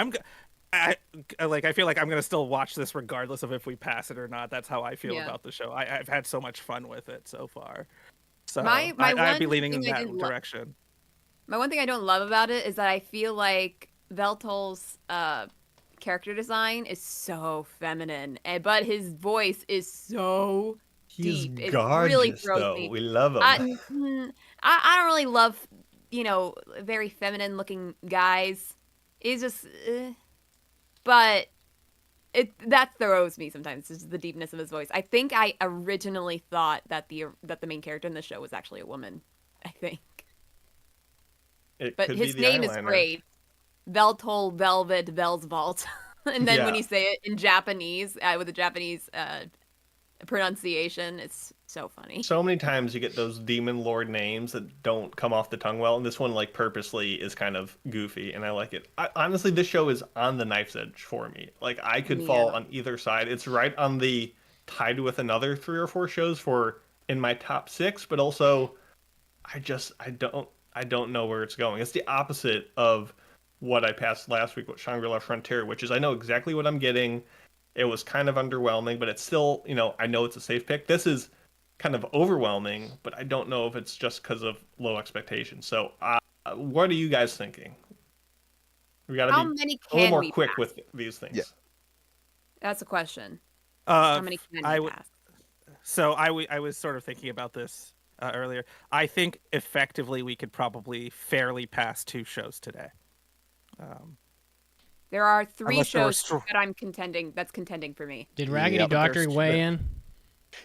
I feel like I'm going to still watch this regardless of if we pass it or not. That's how I feel about the show. I've had so much fun with it so far. So I'd be leaning in that direction. My one thing I don't love about it is that I feel like Veltol's character design is so feminine, but his voice is so He's deep. gorgeous, it really throws though. me. We love him. I don't really love, very feminine looking guys. He's just, but that throws me sometimes. It's just the deepness of his voice. I think I originally thought that the main character in the show was actually a woman. I think. But his name is great. Veltol Velvet Velsvault. And then when you say it in Japanese, with a Japanese pronunciation, it's so funny. So many times you get those demon lord names that don't come off the tongue well, and this one like purposely is kind of goofy, and I like it. Honestly, this show is on the knife's edge for me. Like I could fall on either side. It's right on the tied with another 3 or 4 shows in my top 6, but also I I don't know where it's going. It's the opposite of what I passed last week with Shangri-La Frontier, which is I know exactly what I'm getting. It was kind of underwhelming, but it's still, I know it's a safe pick. This is kind of overwhelming, but I don't know if it's just because of low expectations. So, what are you guys thinking? We got to How be many a little can more we quick pass? with these things. Yeah. That's a question. How many can I we w- pass? So I was sort of thinking about this earlier. I think effectively we could probably fairly pass 2 shows today. There are 3 Unless there were shows that I'm contending. That's contending for me. Did Raggedy Yep. But Doctor there's- weigh in?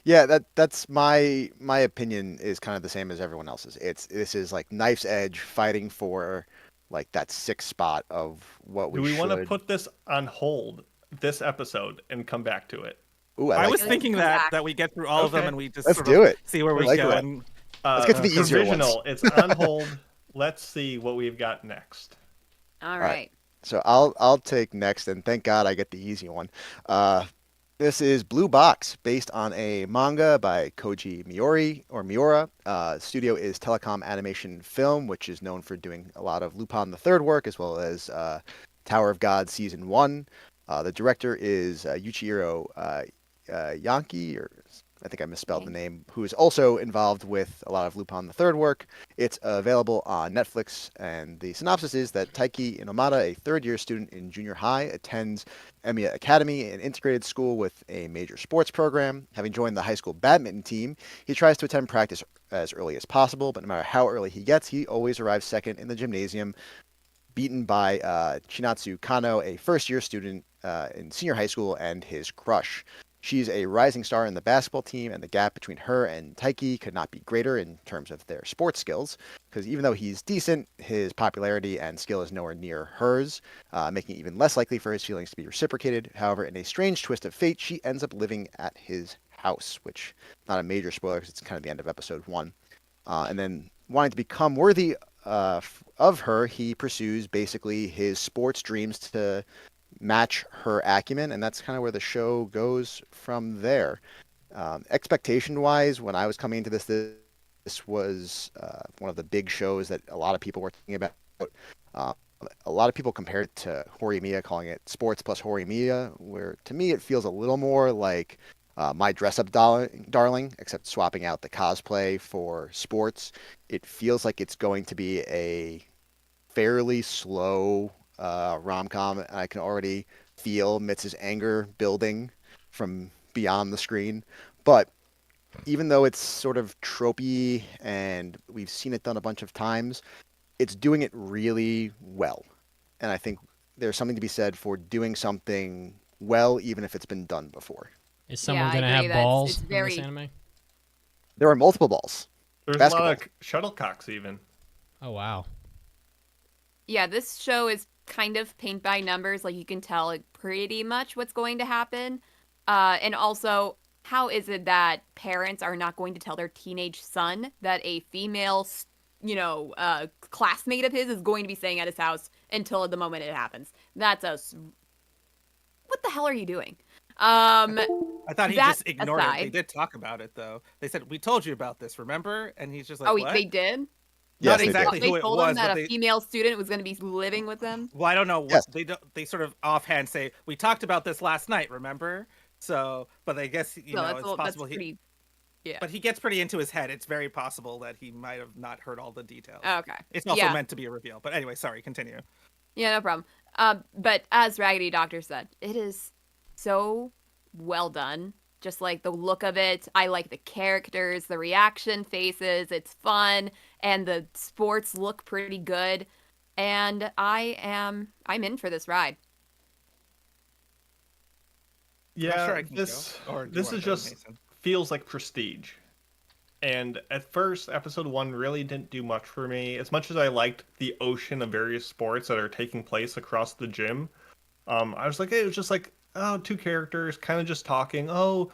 Yeah, that's my opinion is kind of the same as everyone else's. This is like knife's edge fighting for like that 6th spot of what we Do we should. want to put this on hold this episode and come back to it? Ooh, I I like was that. thinking Come that back. we get through all of them Okay. and we just Let's sort do of it. see where we like go. that. And Let's get to the easier ones. Provisional. It's on hold. Let's see what we've got next. All right. right. So I'll take next, and thank God I get the easy one. This is Blue Box, based on a manga by Koji Miura. Studio is Telecom Animation Film, which is known for doing a lot of Lupin the Third work, as well as Tower of God Season 1. The director is Yuichiro Yankee, or I think I misspelled the name, who is also involved with a lot of Lupin the Third work. It's available on Netflix, and the synopsis is that Taiki Inomata, a third-year student in junior high, attends Emiya Academy, an integrated school with a major sports program. Having joined the high school badminton team, he tries to attend practice as early as possible, but no matter how early he gets, he always arrives second in the gymnasium, beaten by Chinatsu Kano, a first-year student in senior high school, and his crush. She's a rising star in the basketball team, and the gap between her and Taiki could not be greater in terms of their sports skills, because even though he's decent, his popularity and skill is nowhere near hers, making it even less likely for his feelings to be reciprocated. However, in a strange twist of fate, she ends up living at his house, which not a major spoiler because it's kind of the end of episode 1. And then wanting to become worthy of her, he pursues basically his sports dreams to match her acumen, and that's kind of where the show goes from there. Expectation-wise, when I was coming into this was one of the big shows that a lot of people were thinking about. A lot of people compared it to Horimiya, calling it sports plus Horimiya, where to me it feels a little more like My Dress-Up Darling, except swapping out the cosplay for sports. It feels like it's going to be a fairly slow rom-com, and I can already feel Mitz's anger building from beyond the screen. But even though it's sort of tropey and we've seen it done a bunch of times, it's doing it really well. And I think there's something to be said for doing something well, even if it's been done before. Is someone I going to agree. have That's- balls it's in very- this anime? There are multiple balls. There's a Basketball. lot of shuttlecocks even. Oh, wow. Yeah, this show is kind of paint by numbers. Like, you can tell it pretty much what's going to happen. And also, how is it that parents are not going to tell their teenage son that a female, classmate of his is going to be staying at his house until the moment it happens? That's what the hell are you doing? I thought he that just ignored aside- it. They did talk about it though. They said, "We told you about this, remember?" And he's just like, Oh, "What?" they did? Yes, Not they did. exactly They who it told him was, that but a female student was going to be living with them? well, I don't know what Yes. they sort of offhand say. We talked about this last night, remember? So, but I guess No, that's it's that's possible pretty... Yeah. But he gets pretty into his head. It's very possible that he might have not heard all the details. Okay. It's also Yeah. meant to be a reveal. But anyway, sorry, continue. Yeah, no problem. But as Raggedy Doctor said, it is so well done. Just like the look of it. I like the characters, the reaction faces. It's fun, and the sports look pretty good. And I'm in for this ride. I'm not Yeah, sure I can this go. Or do you this wanna is go, just Mason? feels like prestige. And at first, episode 1 really didn't do much for me. As much as I liked the ocean of various sports that are taking place across the gym, I was like, it was just like, oh, 2 characters kind of just talking. Oh,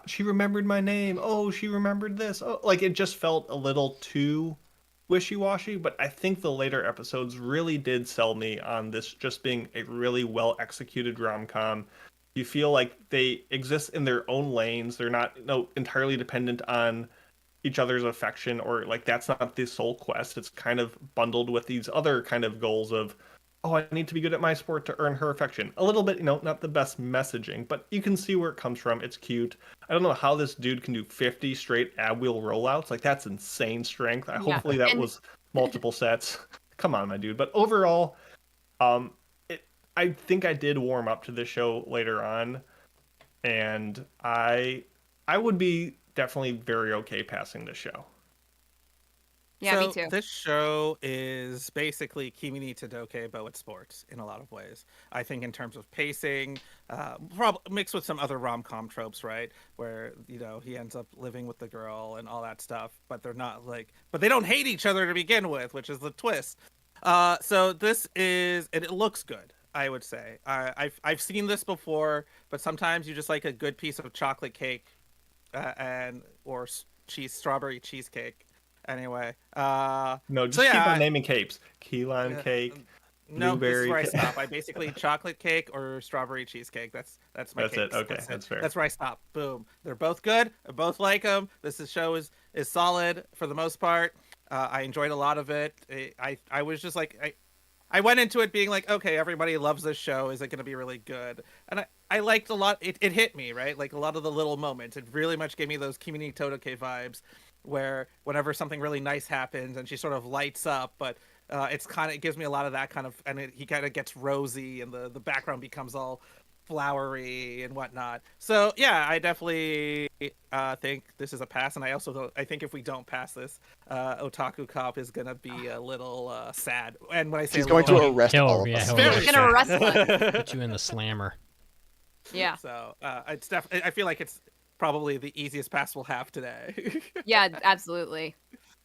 she remembered my name. Oh, she remembered this. Oh, like it just felt a little too wishy-washy. But I think the later episodes really did sell me on this just being a really well-executed rom-com. You feel like they exist in their own lanes. They're not entirely dependent on each other's affection, or like that's not the sole quest. It's kind of bundled with these other kind of goals of, oh, I need to be good at my sport to earn her affection. A little bit, not the best messaging, but you can see where it comes from. It's cute. I don't know how this dude can do 50 straight ab wheel rollouts. Like that's insane strength. Yeah. Hopefully that And- was multiple sets. Come on, my dude. But overall, I think I did warm up to this show later on, and I would be definitely very okay passing this show. Yeah, so me too. This show is basically Kimi ni Todoke, but with sports in a lot of ways. I think in terms of pacing, mixed with some other rom-com tropes, right? Where, he ends up living with the girl and all that stuff, but they're not but they don't hate each other to begin with, which is the twist. So this is, and it looks good, I would say. I've seen this before, but sometimes you just like a good piece of chocolate cake, or strawberry cheesecake. Anyway, No, just so keep yeah, on naming capes. Key lime cake, no, this is blueberry where I cake. stop. I basically chocolate cake or strawberry cheesecake. That's my That's it. cakes. Okay, that's fair. That's where I stop. Boom. They're both good. I both like them. Show is solid for the most part. I enjoyed a lot of it. I was just like I went into it being like, okay, everybody loves this show. Is it going to be really good? And I liked a lot. It hit me, right? Like a lot of the little moments. It really much gave me those Kimi ni Todoke vibes, where whenever something really nice happens and she sort of lights up, but it gives me a lot of that kind of, and he kind of gets rosy and the background becomes all flowery and whatnot. So yeah, I definitely think this is a pass, and I think if we don't pass this, Otaku Cop is gonna be a little sad. And when I say He's going to little- arrest Kill- all of yeah, us. he'll We're arrest gonna you. arrest one. Put you in the slammer. Yeah. So it's definitely. I feel like it's probably the easiest pass we'll have today. Yeah, absolutely.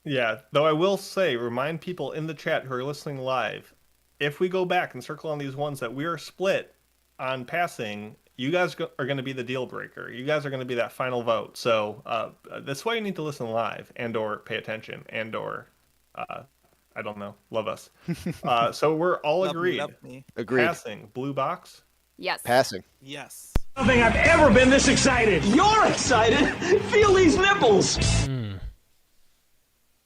Yeah, though I will say, remind people in the chat who are listening live, if we go back and circle on these ones that we are split on passing, you guys are going to be the deal breaker. You guys are going to be that final vote. So that's why you need to listen live and/or pay attention and/or I don't know, love us. So we're all Love me, agreed. love me. Agreed. Passing blue box. Yes. Passing. Yes. I don't think I've ever been this excited. You're excited. Feel these nipples.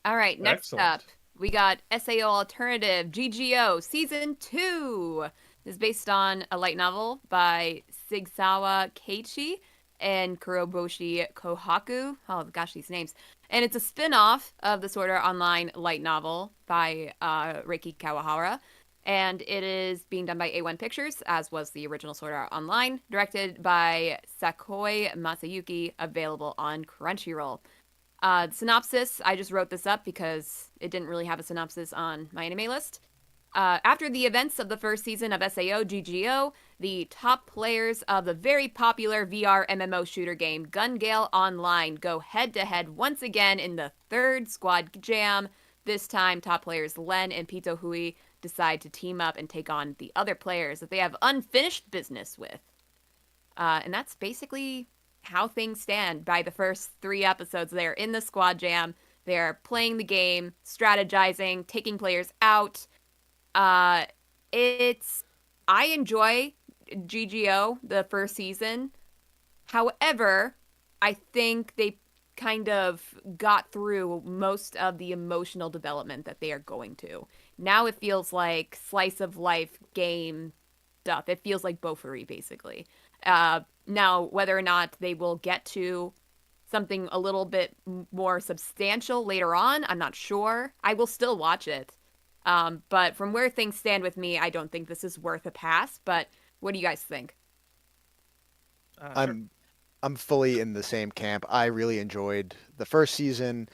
All right, next Excellent. up, we got SAO Alternative GGO Season 2. This is based on a light novel by Sigsawa Keiichi and Kuroboshi Kohaku. Oh, gosh, these names. And it's a spin-off of the Sword Art Online light novel by Reiki Kawahara. And it is being done by A1 Pictures, as was the original Sword Art Online, directed by Sakoi Masayuki, available on Crunchyroll. Synopsis, I just wrote this up because it didn't really have a synopsis on my anime list. After the events of the first season of SAO GGO, the top players of the very popular VR MMO shooter game Gun Gale Online go head-to-head once again in the third squad jam. This time, top players Len and Pito Hui decide to team up and take on the other players that they have unfinished business with. And that's basically how things stand by the first 3 episodes. They're in the squad jam. They're playing the game, strategizing, taking players out. I enjoy GGO, the first season. However, I think they kind of got through most of the emotional development that they are going to. Now it feels like slice of life game stuff. It feels like Bofuri, basically. Now, whether or not they will get to something a little bit more substantial later on, I'm not sure. I will still watch it. But from where things stand with me, I don't think this is worth a pass. But what do you guys think? I'm fully in the same camp. I really enjoyed the first season.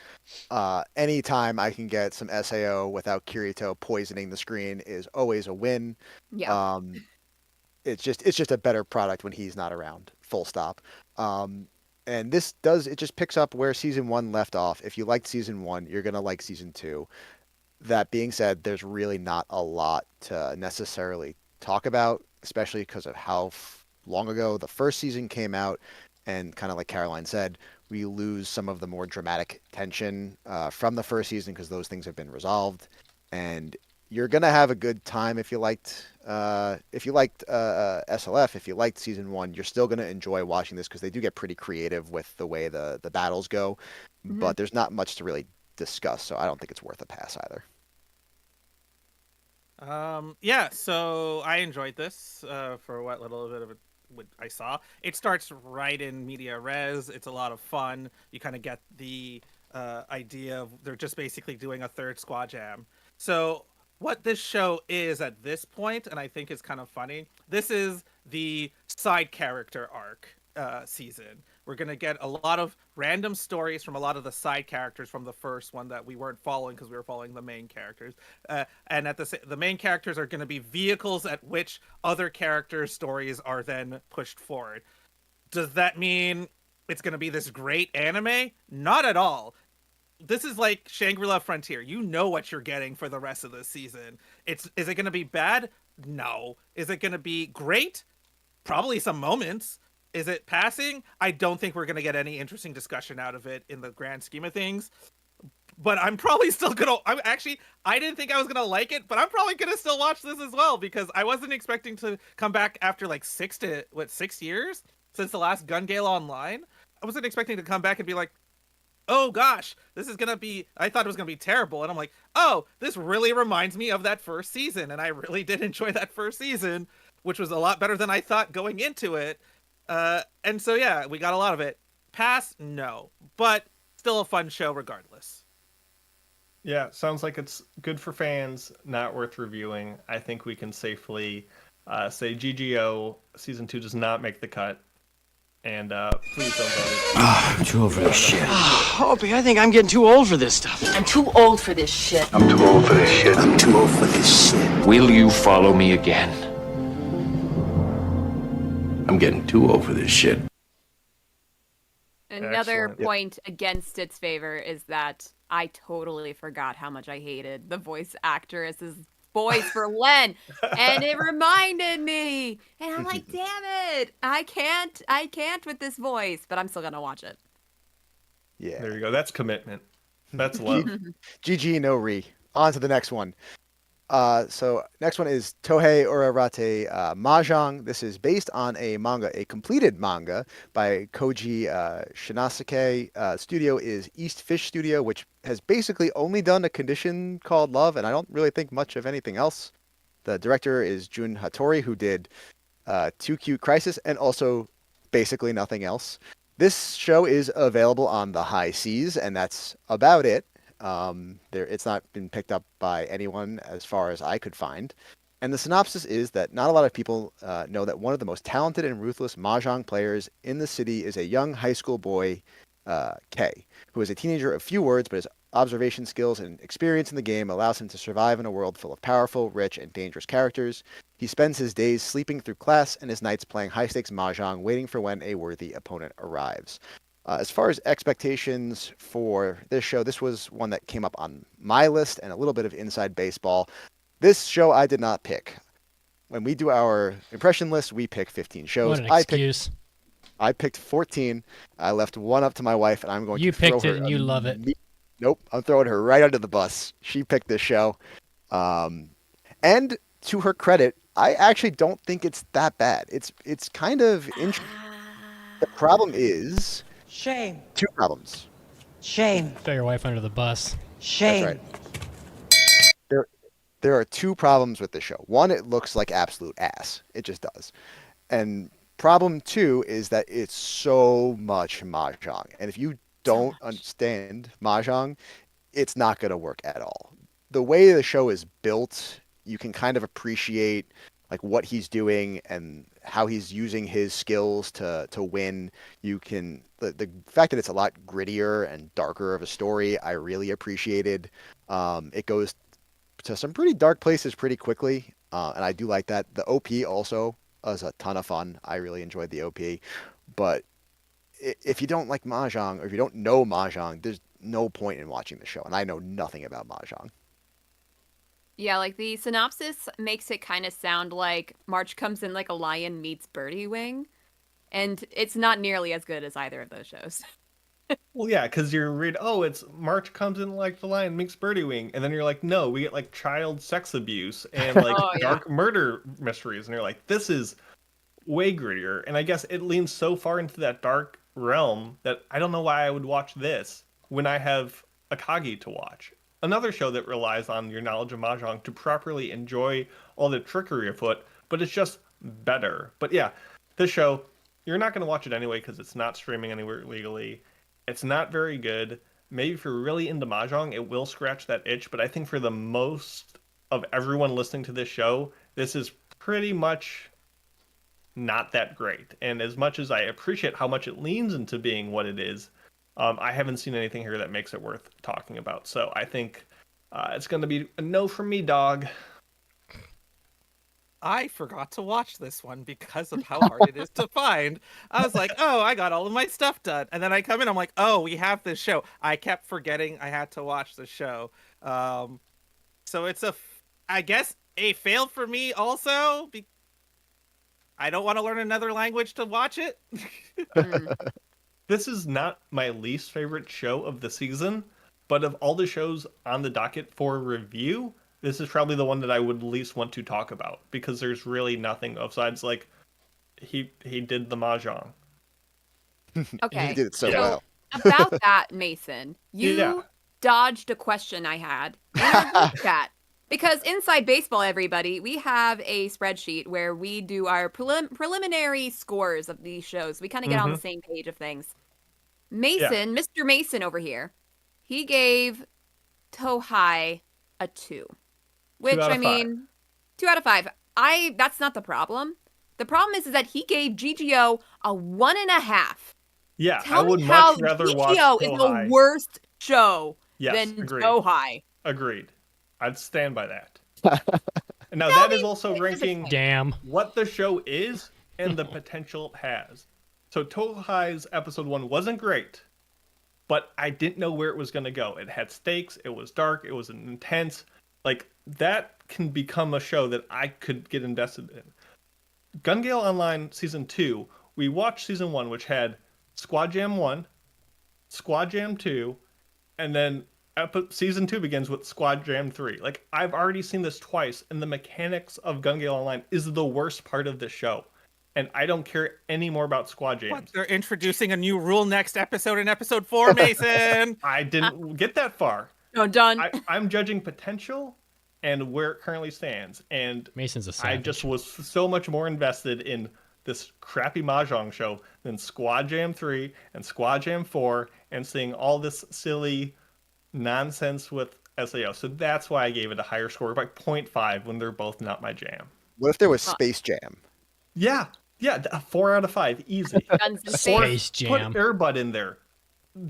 Anytime I can get some SAO without Kirito poisoning the screen is always a win. Yeah. It's just a better product when he's not around. Full stop. And this just picks up where season 1 left off. If you liked season 1, you're gonna like season 2. That being said, there's really not a lot to necessarily talk about, especially because of how long ago the first season came out. And kind of like Caroline said, we lose some of the more dramatic tension from the first season because those things have been resolved. And you're gonna have a good time if you liked SLF, if you liked season 1, you're still gonna enjoy watching this because they do get pretty creative with the way the battles go, but there's not much to really discuss, so I don't think it's worth a pass either. Yeah, so I enjoyed this for what little bit of it what I saw. It starts right in media res. It's a lot of fun. You kind of get the idea of they're just basically doing a third Squad Jam. So what this show is at this point, and I think is kind of funny, this is the side character arc season. We're going to get a lot of random stories from a lot of the side characters from the first one that we weren't following because we were following the main characters. And at the main characters are going to be vehicles at which other characters' stories are then pushed forward. Does that mean it's going to be this great anime? Not at all. This is like Shangri-La Frontier. You know what you're getting for the rest of the season. Is it going to be bad? No. Is it going to be great? Probably some moments. Is it passing? I don't think we're going to get any interesting discussion out of it in the grand scheme of things. But I'm probably still going to... I didn't think I was going to like it, but I'm probably going to still watch this as well because I wasn't expecting to come back after like 6 years since the last Gun Gale Online. I wasn't expecting to come back and be like, oh gosh, this is going to be... I thought it was going to be terrible. And I'm like, oh, this really reminds me of that first season. And I really did enjoy that first season, which was a lot better than I thought going into it. And so, yeah, we got a lot of it. Pass? No. But still a fun show regardless. Yeah, sounds like it's good for fans, not worth reviewing. I think we can safely say GGO Season 2 does not make the cut. And please don't vote it. I'm too over this shit. Opie, I think I'm getting too old for this stuff. I'm too old for this shit. I'm too old for this shit. I'm too old for this shit. Will you follow me again? I'm getting too old for this shit. Another Excellent. point against its favor is that I totally forgot how much I hated the voice actress's voice for Len, and it reminded me, and I'm like, damn it, I can't with this voice, but I'm still gonna watch it. Yeah. There you go. That's commitment. That's love. GG no re. On to the next one. So next one is Touhai Urarate Mahjong. This is based on a manga, a completed manga by Koji Shinasuke. Studio is East Fish Studio, which has basically only done a condition called Love, and I don't really think much of anything else. The director is Jun Hattori, who did Too Cute Crisis and also basically nothing else. This show is available on the high seas, and that's about it. It's not been picked up by anyone as far as I could find. And the synopsis is that not a lot of people know that one of the most talented and ruthless Mahjong players in the city is a young high school boy, K, who is a teenager of few words, but his observation skills and experience in the game allows him to survive in a world full of powerful, rich, and dangerous characters. He spends his days sleeping through class and his nights playing high-stakes Mahjong, waiting for when a worthy opponent arrives. As far as expectations for this show, this was one that came up on my list and a little bit of inside baseball. This show I did not pick. When we do our impression list, we pick 15 shows. What an excuse. I picked 14. I left one up to my wife, and I'm going to throw her. You picked it and you love it. Nope, I'm throwing her right under the bus. She picked this show. And to her credit, I actually don't think it's that bad. It's kind of interesting. The problem is... Shame. 2 problems. Shame. Throw your wife under the bus. Shame. That's right. There are 2 problems with the show. One, it looks like absolute ass. It just does. And problem 2 is that it's so much Mahjong. And if you don't understand Mahjong, it's not going to work at all. The way the show is built, you can kind of appreciate like what he's doing and how he's using his skills to win. You can the fact that it's a lot grittier and darker of a story, I really appreciated. It goes to some pretty dark places pretty quickly, and I do like that. The OP also was a ton of fun. I really enjoyed the OP, but if you don't like Mahjong or if you don't know Mahjong, there's no point in watching the show, and I know nothing about Mahjong. Yeah, like the synopsis makes it kind of sound like March comes in like a lion meets Birdie Wing, and it's not nearly as good as either of those shows. Well, yeah, because you're read, oh, it's March comes in like the lion makes birdie wing, and then you're like, no, we get like child sex abuse and like Oh, yeah. dark murder mysteries, and you're like, this is way grittier. And I guess it leans so far into that dark realm that I don't know why I would watch this when I have Akagi to watch. Another show that relies on your knowledge of Mahjong to properly enjoy all the trickery afoot, but it's just better. But yeah, this show, you're not going to watch it anyway because it's not streaming anywhere legally. It's not very good. Maybe if you're really into Mahjong, it will scratch that itch, but I think for the most of everyone listening to this show, this is pretty much not that great. And as much as I appreciate how much it leans into being what it is, I haven't seen anything here that makes it worth talking about. So I think it's going to be a no from me, dog. I forgot to watch this one because of how hard it is to find. I was like, oh, I got all of my stuff done. And then I come in, I'm like, oh, we have this show. I kept forgetting I had to watch the show. So it's I guess, a fail for me also. I don't want to learn another language to watch it. This is not my least favorite show of the season, but of all the shows on the docket for review, this is probably the one that I would least want to talk about because there's really nothing besides like he did the Mahjong. Okay. He did it so Yeah. well. About that, Mason, you Yeah. dodged a question I had in our group chat. Because inside baseball, everybody, we have a spreadsheet where we do our preliminary scores of these shows. We kind of get on the same page of things. Mason, Mr. Mason over here, he gave Touhai a 2. Which, out of I mean, 2 out of 5. That's not the problem. The problem is that he gave GGO a 1.5. Yeah, Tell I would me how much rather watch GGO is Touhai. the worst show Yes, than agreed. Touhai. Agreed. I'd stand by that. Now Tell that me is also what is it ranking like? Damn. what the show is and the potential it has. So Touhai's episode 1 wasn't great, but I didn't know where it was going to go. It had stakes, it was dark, it was intense. Like that can become a show that I could get invested in. Gun Gale Online Season 2, we watched Season 1, which had Squad Jam 1, Squad Jam 2, and then Season 2 begins with Squad Jam 3. Like, I've already seen this twice, and the mechanics of Gun Gale Online is the worst part of the show. And I don't care any more about Squad Jams. What? They're introducing a new rule next episode in episode 4, Mason. I didn't get that far. No, done. I'm judging potential and where it currently stands. And Mason's a I savage. just was so much more invested in this crappy Mahjong show than Squad Jam 3 and Squad Jam 4 and seeing all this silly nonsense with SAO. So that's why I gave it a higher score by 0.5 when they're both not my jam. What if there was Space Jam? Yeah, a 4 out of 5, easy. Guns and Space Space. Put Jam. Airbud in there.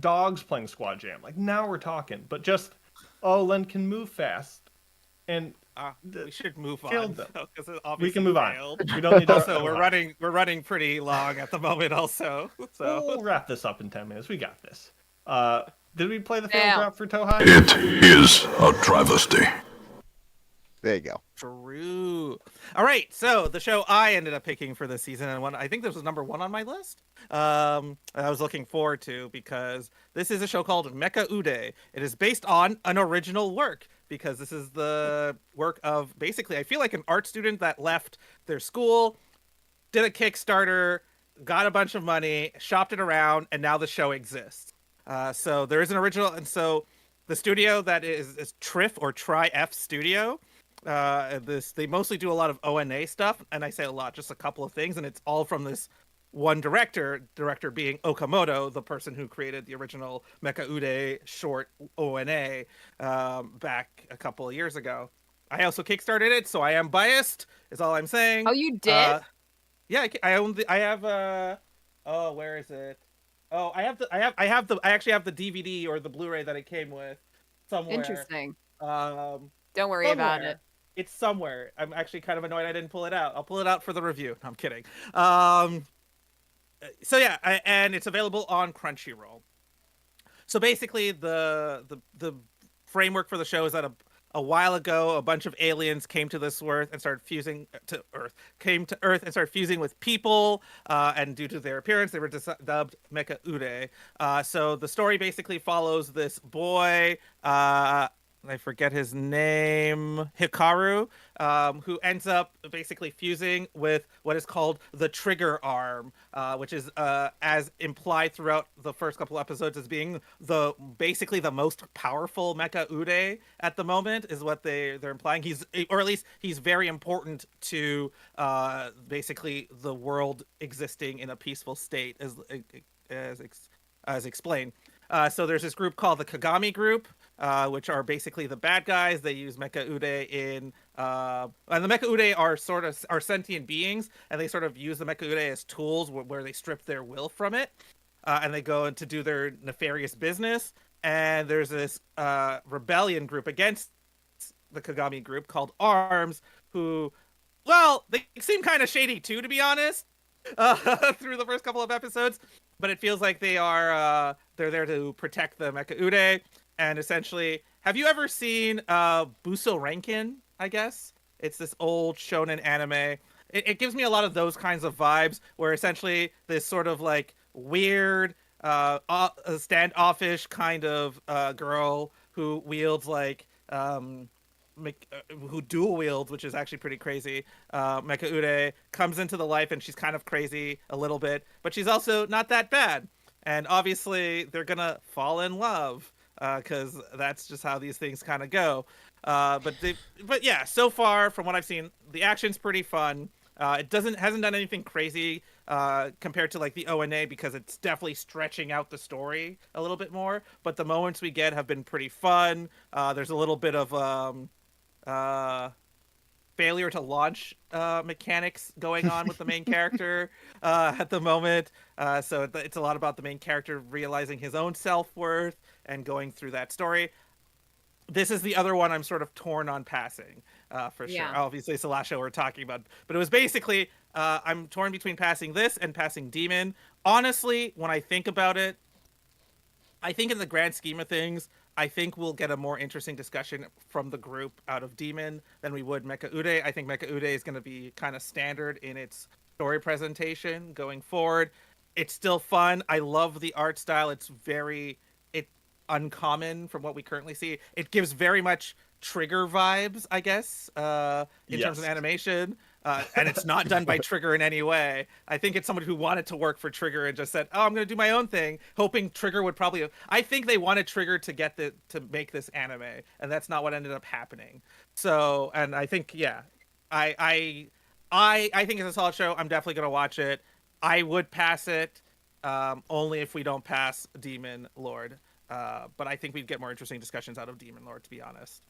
Dogs playing Squad Jam. Like, now we're talking. But just, Len can move fast. And We should move Killed on. them. though, 'cause it we obviously can move failed. on. We don't need to. Also, we're running pretty long at the moment. Also, so We'll wrap this up in 10 minutes. We got this. Did we play the fail Yeah. drop for Touhai? It is a travesty. There you go. true. All right, so the show I ended up picking for this season, and I think this was number 1 on my list. I was looking forward to because this is a show called Mecha-ude. It is based on an original work because this is the work of basically, I feel like an art student that left their school, did a Kickstarter, got a bunch of money, shopped it around, and now the show exists. So there is an original, and so the studio that is TRIF or Tri-F Studio. They mostly do a lot of ONA stuff, and I say a lot, just a couple of things, and it's all from this one director being Okamoto, the person who created the original Mecha-ude short ONA back a couple of years ago. I also kickstarted it, so I am biased, is all I'm saying. Oh, you did? Yeah, I own I have oh, where is it? Oh, I actually have the DVD or the Blu-ray that it came with somewhere. Interesting. Um Don't worry about somewhere. it. It's somewhere. I'm actually kind of annoyed I didn't pull it out. I'll pull it out for the review. No, I'm kidding. So yeah, and it's available on Crunchyroll. So basically, the framework for the show is that a while ago, a bunch of aliens came to this Earth and started fusing came to Earth and started fusing with people. And due to their appearance, they were dubbed Mecha-ude. So the story basically follows this boy. I forget his name, Hikaru, who ends up basically fusing with what is called the trigger arm, which is as implied throughout the first couple episodes as being basically the most powerful Mecha-ude at the moment, is what they're implying. Or at least he's very important to basically the world existing in a peaceful state, as explained. So there's this group called the Kagami Group, which are basically the bad guys. They use Mecha-ude and the Mecha-ude are sentient beings, and they sort of use the Mecha-ude as tools where they strip their will from it, and they go to do their nefarious business. And there's this rebellion group against the Kagami Group called Arms, who, well, they seem kind of shady too, to be honest, through the first couple of episodes. But it feels like they're there to protect the Mecha-ude. And essentially, have you ever seen Buso Rankin, I guess? It's this old shonen anime. It gives me a lot of those kinds of vibes, where essentially this sort of like weird, standoffish kind of girl who wields like who dual wields, which is actually pretty crazy. Mecha-ude comes into the life, and she's kind of crazy a little bit, but she's also not that bad. And obviously, they're gonna fall in love, because that's just how these things kind of go. But yeah, so far from what I've seen, the action's pretty fun. It hasn't done anything crazy compared to like the ONA, because it's definitely stretching out the story a little bit more. But the moments we get have been pretty fun. There's a little bit of failure to launch mechanics going on with the main character at the moment. So it's a lot about the main character realizing his own self-worth and going through that story. This is the other one I'm sort of torn on passing, for sure. Obviously, it's the last show we're talking about. But it was basically, I'm torn between passing this and passing Demon. Honestly, when I think about it, I think in the grand scheme of things, I think we'll get a more interesting discussion from the group out of Demon than we would Mecha-ude. I think Mecha-ude is going to be kind of standard in its story presentation going forward. It's still fun. I love the art style. It's uncommon from what we currently see. It gives very much Trigger vibes, I guess, in terms of animation. And it's not done by Trigger in any way. I think it's someone who wanted to work for Trigger and just said, "Oh, I'm going to do my own thing," hoping Trigger would probably. I think they wanted Trigger to make this anime, and that's not what ended up happening. So, and I think, yeah, I think it's a solid show. I'm definitely going to watch it. I would pass it, only if we don't pass Demon Lord. But I think we'd get more interesting discussions out of Demon Lord, to be honest.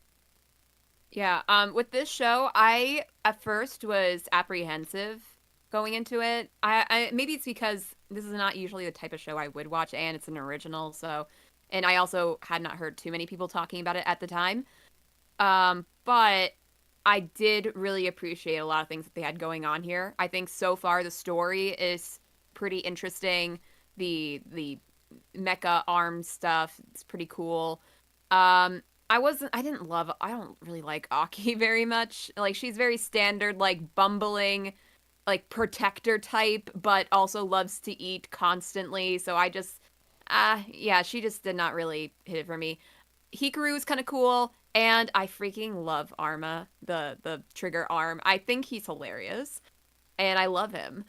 Yeah, with this show, I at first was apprehensive going into it. I maybe it's because this is not usually the type of show I would watch, and it's an original. So, and I also had not heard too many people talking about it at the time. But I did really appreciate a lot of things that they had going on here. I think so far the story is pretty interesting. The mecha arm stuff, it's pretty cool. I don't really like Aki very much. Like, she's very standard, like, bumbling, like, protector type, but also loves to eat constantly. So I just, she just did not really hit it for me. Hikaru is kind of cool, and I freaking love Arma, the trigger arm. I think he's hilarious, and I love him.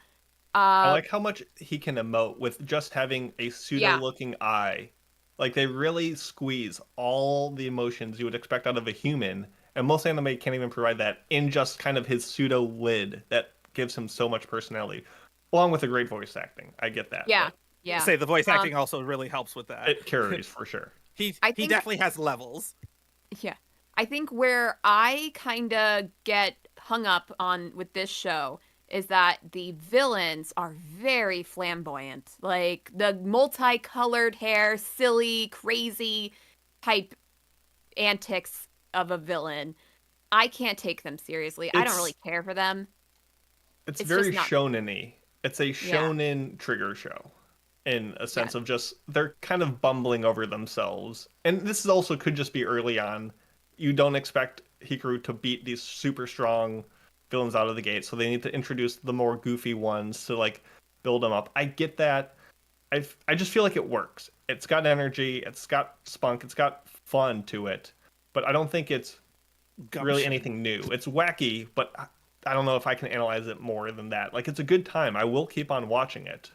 I like how much he can emote with just having a pseudo-looking eye. Like, they really squeeze all the emotions you would expect out of a human, and most anime can't even provide that in just kind of his pseudo lid that gives him so much personality, along with the great voice acting. I get that. Yeah, yeah. Say the voice acting also really helps with that. It carries for sure. He definitely has levels. Yeah, I think where I kind of get hung up on with this show is that the villains are very flamboyant. Like, the multicolored hair, silly, crazy type antics of a villain. I can't take them seriously. I don't really care for them. It's very shonen-y. It's a shonen trigger show in a sense of just, they're kind of bumbling over themselves. And this is also could just be early on. you don't expect Hikaru to beat these super strong villains out of the gate, so they need to introduce the more goofy ones to like build them up. I get that. I just feel like it works. It's got energy, it's got spunk, it's got fun to it, but I don't think it's really anything new. It's wacky, but I don't know if I can analyze it more than that. Like, it's a good time. I will keep on watching it.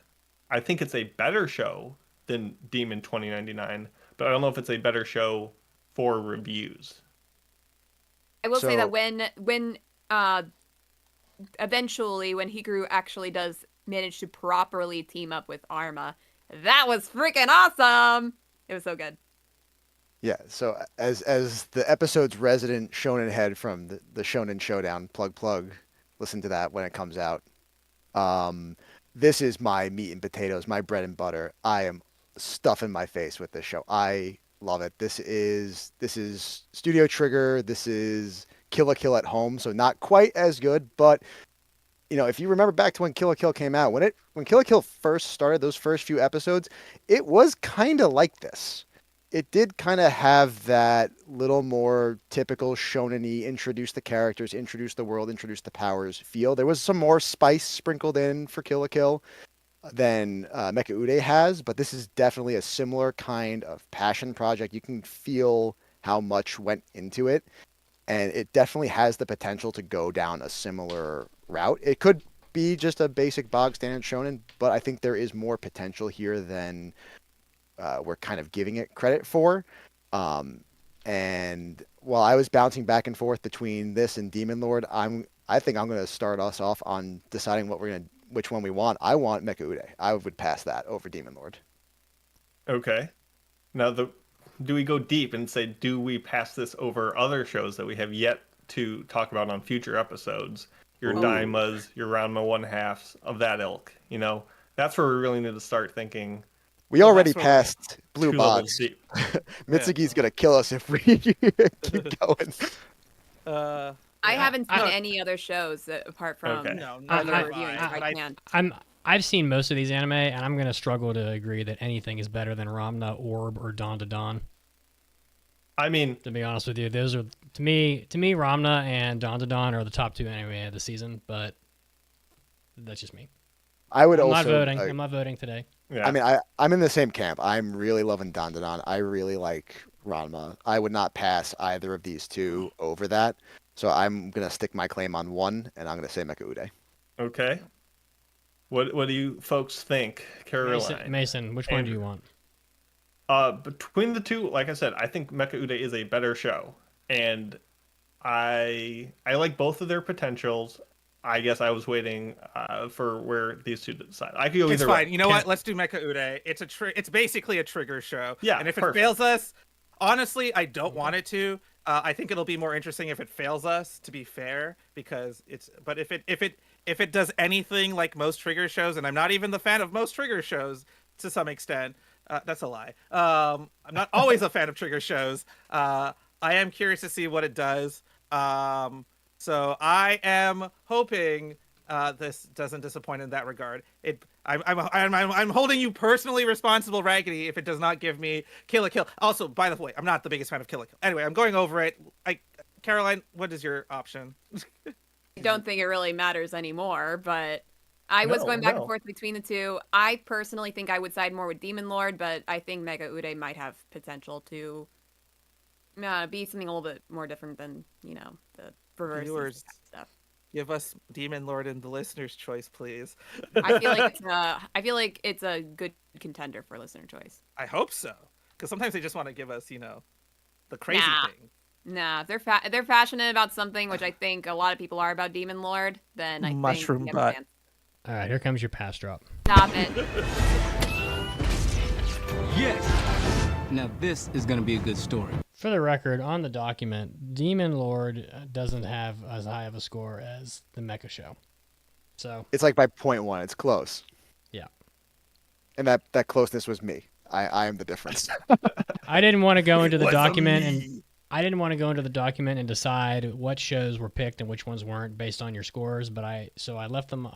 I think it's a better show than Demon 2099, but I don't know if it's a better show for reviews. I will say that when eventually when Hikaru actually does manage to properly team up with Arma, that was freaking awesome. It was so good. Yeah, so as the episode's resident shonen head from the Shonen Showdown, plug, listen to that when it comes out. This is my meat and potatoes, my bread and butter. I am stuffing my face with this show. I love it. This is Studio Trigger. This is Kill la Kill at home, so not quite as good, but you know, if you remember back to when Kill la Kill came out, when Kill la Kill first started, those first few episodes, it was kind of like this. It did kind of have that little more typical shonen-y, introduce the characters, introduce the world, introduce the powers feel. There was some more spice sprinkled in for Kill la Kill than Mecha-ude has, but this is definitely a similar kind of passion project. You can feel how much went into it, and it definitely has the potential to go down a similar route. It could be just a basic bog standard shonen, but I think there is more potential here than we're kind of giving it credit for. And while I was bouncing back and forth between this and Demon Lord, I think I'm going to start us off on deciding which one we want. I want Mecha-ude. I would pass that over Demon Lord. Okay. Now, do we go deep and say, do we pass this over other shows that we have yet to talk about on future episodes? Your Daimas, your Ranma 1/2s of that ilk. You know, that's where we really need to start thinking. We already passed Blue Box. Mitsugi's going to kill us if we keep going. I haven't seen any other shows apart from I've seen most of these anime, and I'm going to struggle to agree that anything is better than Ramna, Orb, or Dawn to Dawn. I mean, to be honest with you, those are to me Ramna and Dawn to Dawn are the top two anime of the season, but that's just me. I'm not voting today. Yeah. I mean, I'm in the same camp. I'm really loving Dawn to Dawn. I really like Ranma. I would not pass either of these two over that. So I'm going to stick my claim on one, and I'm going to say Mecha-ude. Okay. What do you folks think, Caroline? Mason, which one do you want? Between the two, like I said, I think Mecha-ude is a better show. And I like both of their potentials. I guess I was waiting for where these two decide. I could go either way. It's fine. You know what? Let's do Mecha-ude. It's basically a trigger show. Yeah, and if it fails us, honestly, I don't want it to. I think it'll be more interesting if it fails us, to be fair, because it's. But if it does anything like most trigger shows, and I'm not even the fan of most trigger shows to some extent, that's a lie. I'm not always a fan of trigger shows. I am curious to see what it does. So I am hoping this doesn't disappoint in that regard. I'm holding you personally responsible, Raggedy, if it does not give me Kill la Kill. Also, by the way, I'm not the biggest fan of Kill la Kill. Anyway, I'm going over it. Caroline, what is your option? I don't think it really matters anymore, but I was going back and forth between the two. I personally think I would side more with Demon Lord, but I think Mecha-ude might have potential to be something a little bit more different than, the reverse stuff. Give us Demon Lord and the listener's choice, please. I feel like it's a good contender for listener choice. I hope so, because sometimes they just want to give us, the crazy thing. Nah, if they're passionate about something, which I think a lot of people are about Demon Lord, then I Mushroom think butt. All right, here comes your pass drop. Stop it. Yes. Now this is gonna be a good story. For the record, on the document, Demon Lord doesn't have as high of a score as the Mecha show. So it's like by 0.1. It's close. Yeah. And that closeness was me. I am the difference. I didn't want to go into the document and decide what shows were picked and which ones weren't based on your scores, but I left them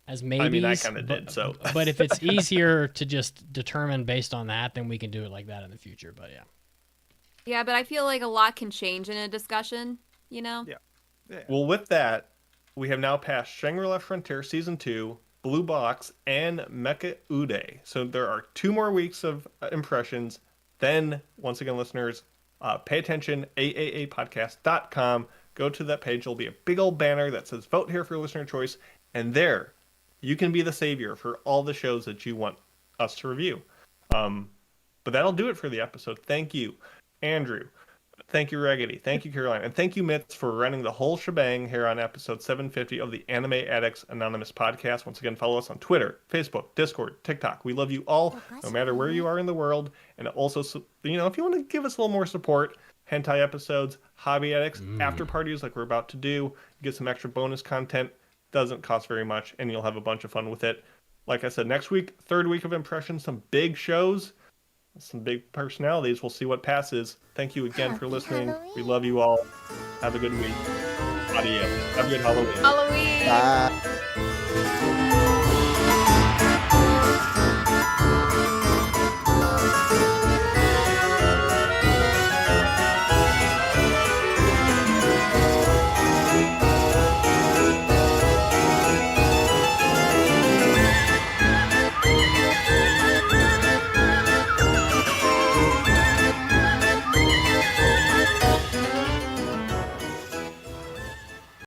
as maybes. I mean, I kind of did, so. But if it's easier to just determine based on that, then we can do it like that in the future, but yeah. Yeah, but I feel like a lot can change in a discussion, you know? Yeah. Well, with that, we have now passed Shangri-La Frontier Season 2, Blue Box, and Mecha-ude. So there are 2 more weeks of impressions. Then, once again, listeners, pay attention, AAAPodcast.com. Go to that page. There'll be a big old banner that says vote here for listener choice. And there, you can be the savior for all the shows that you want us to review. But that'll do it for the episode. Thank you, Andrew. Thank you, Raggedy. Thank you, Caroline. And thank you, Mitz, for running the whole shebang here on episode 750 of the Anime Addicts Anonymous Podcast. Once again, follow us on Twitter, Facebook, Discord, TikTok. We love you all, no matter where you are in the world. And also, if you want to give us a little more support, hentai episodes, hobby addicts, after parties like we're about to do, get some extra bonus content. Doesn't cost very much, and you'll have a bunch of fun with it. Like I said, next week, 3rd week of impressions, some big shows, some big personalities. We'll see what passes. Thank you again for listening. Halloween. We love you all. Have a good week. Adios. Have a good Halloween. Halloween! Bye.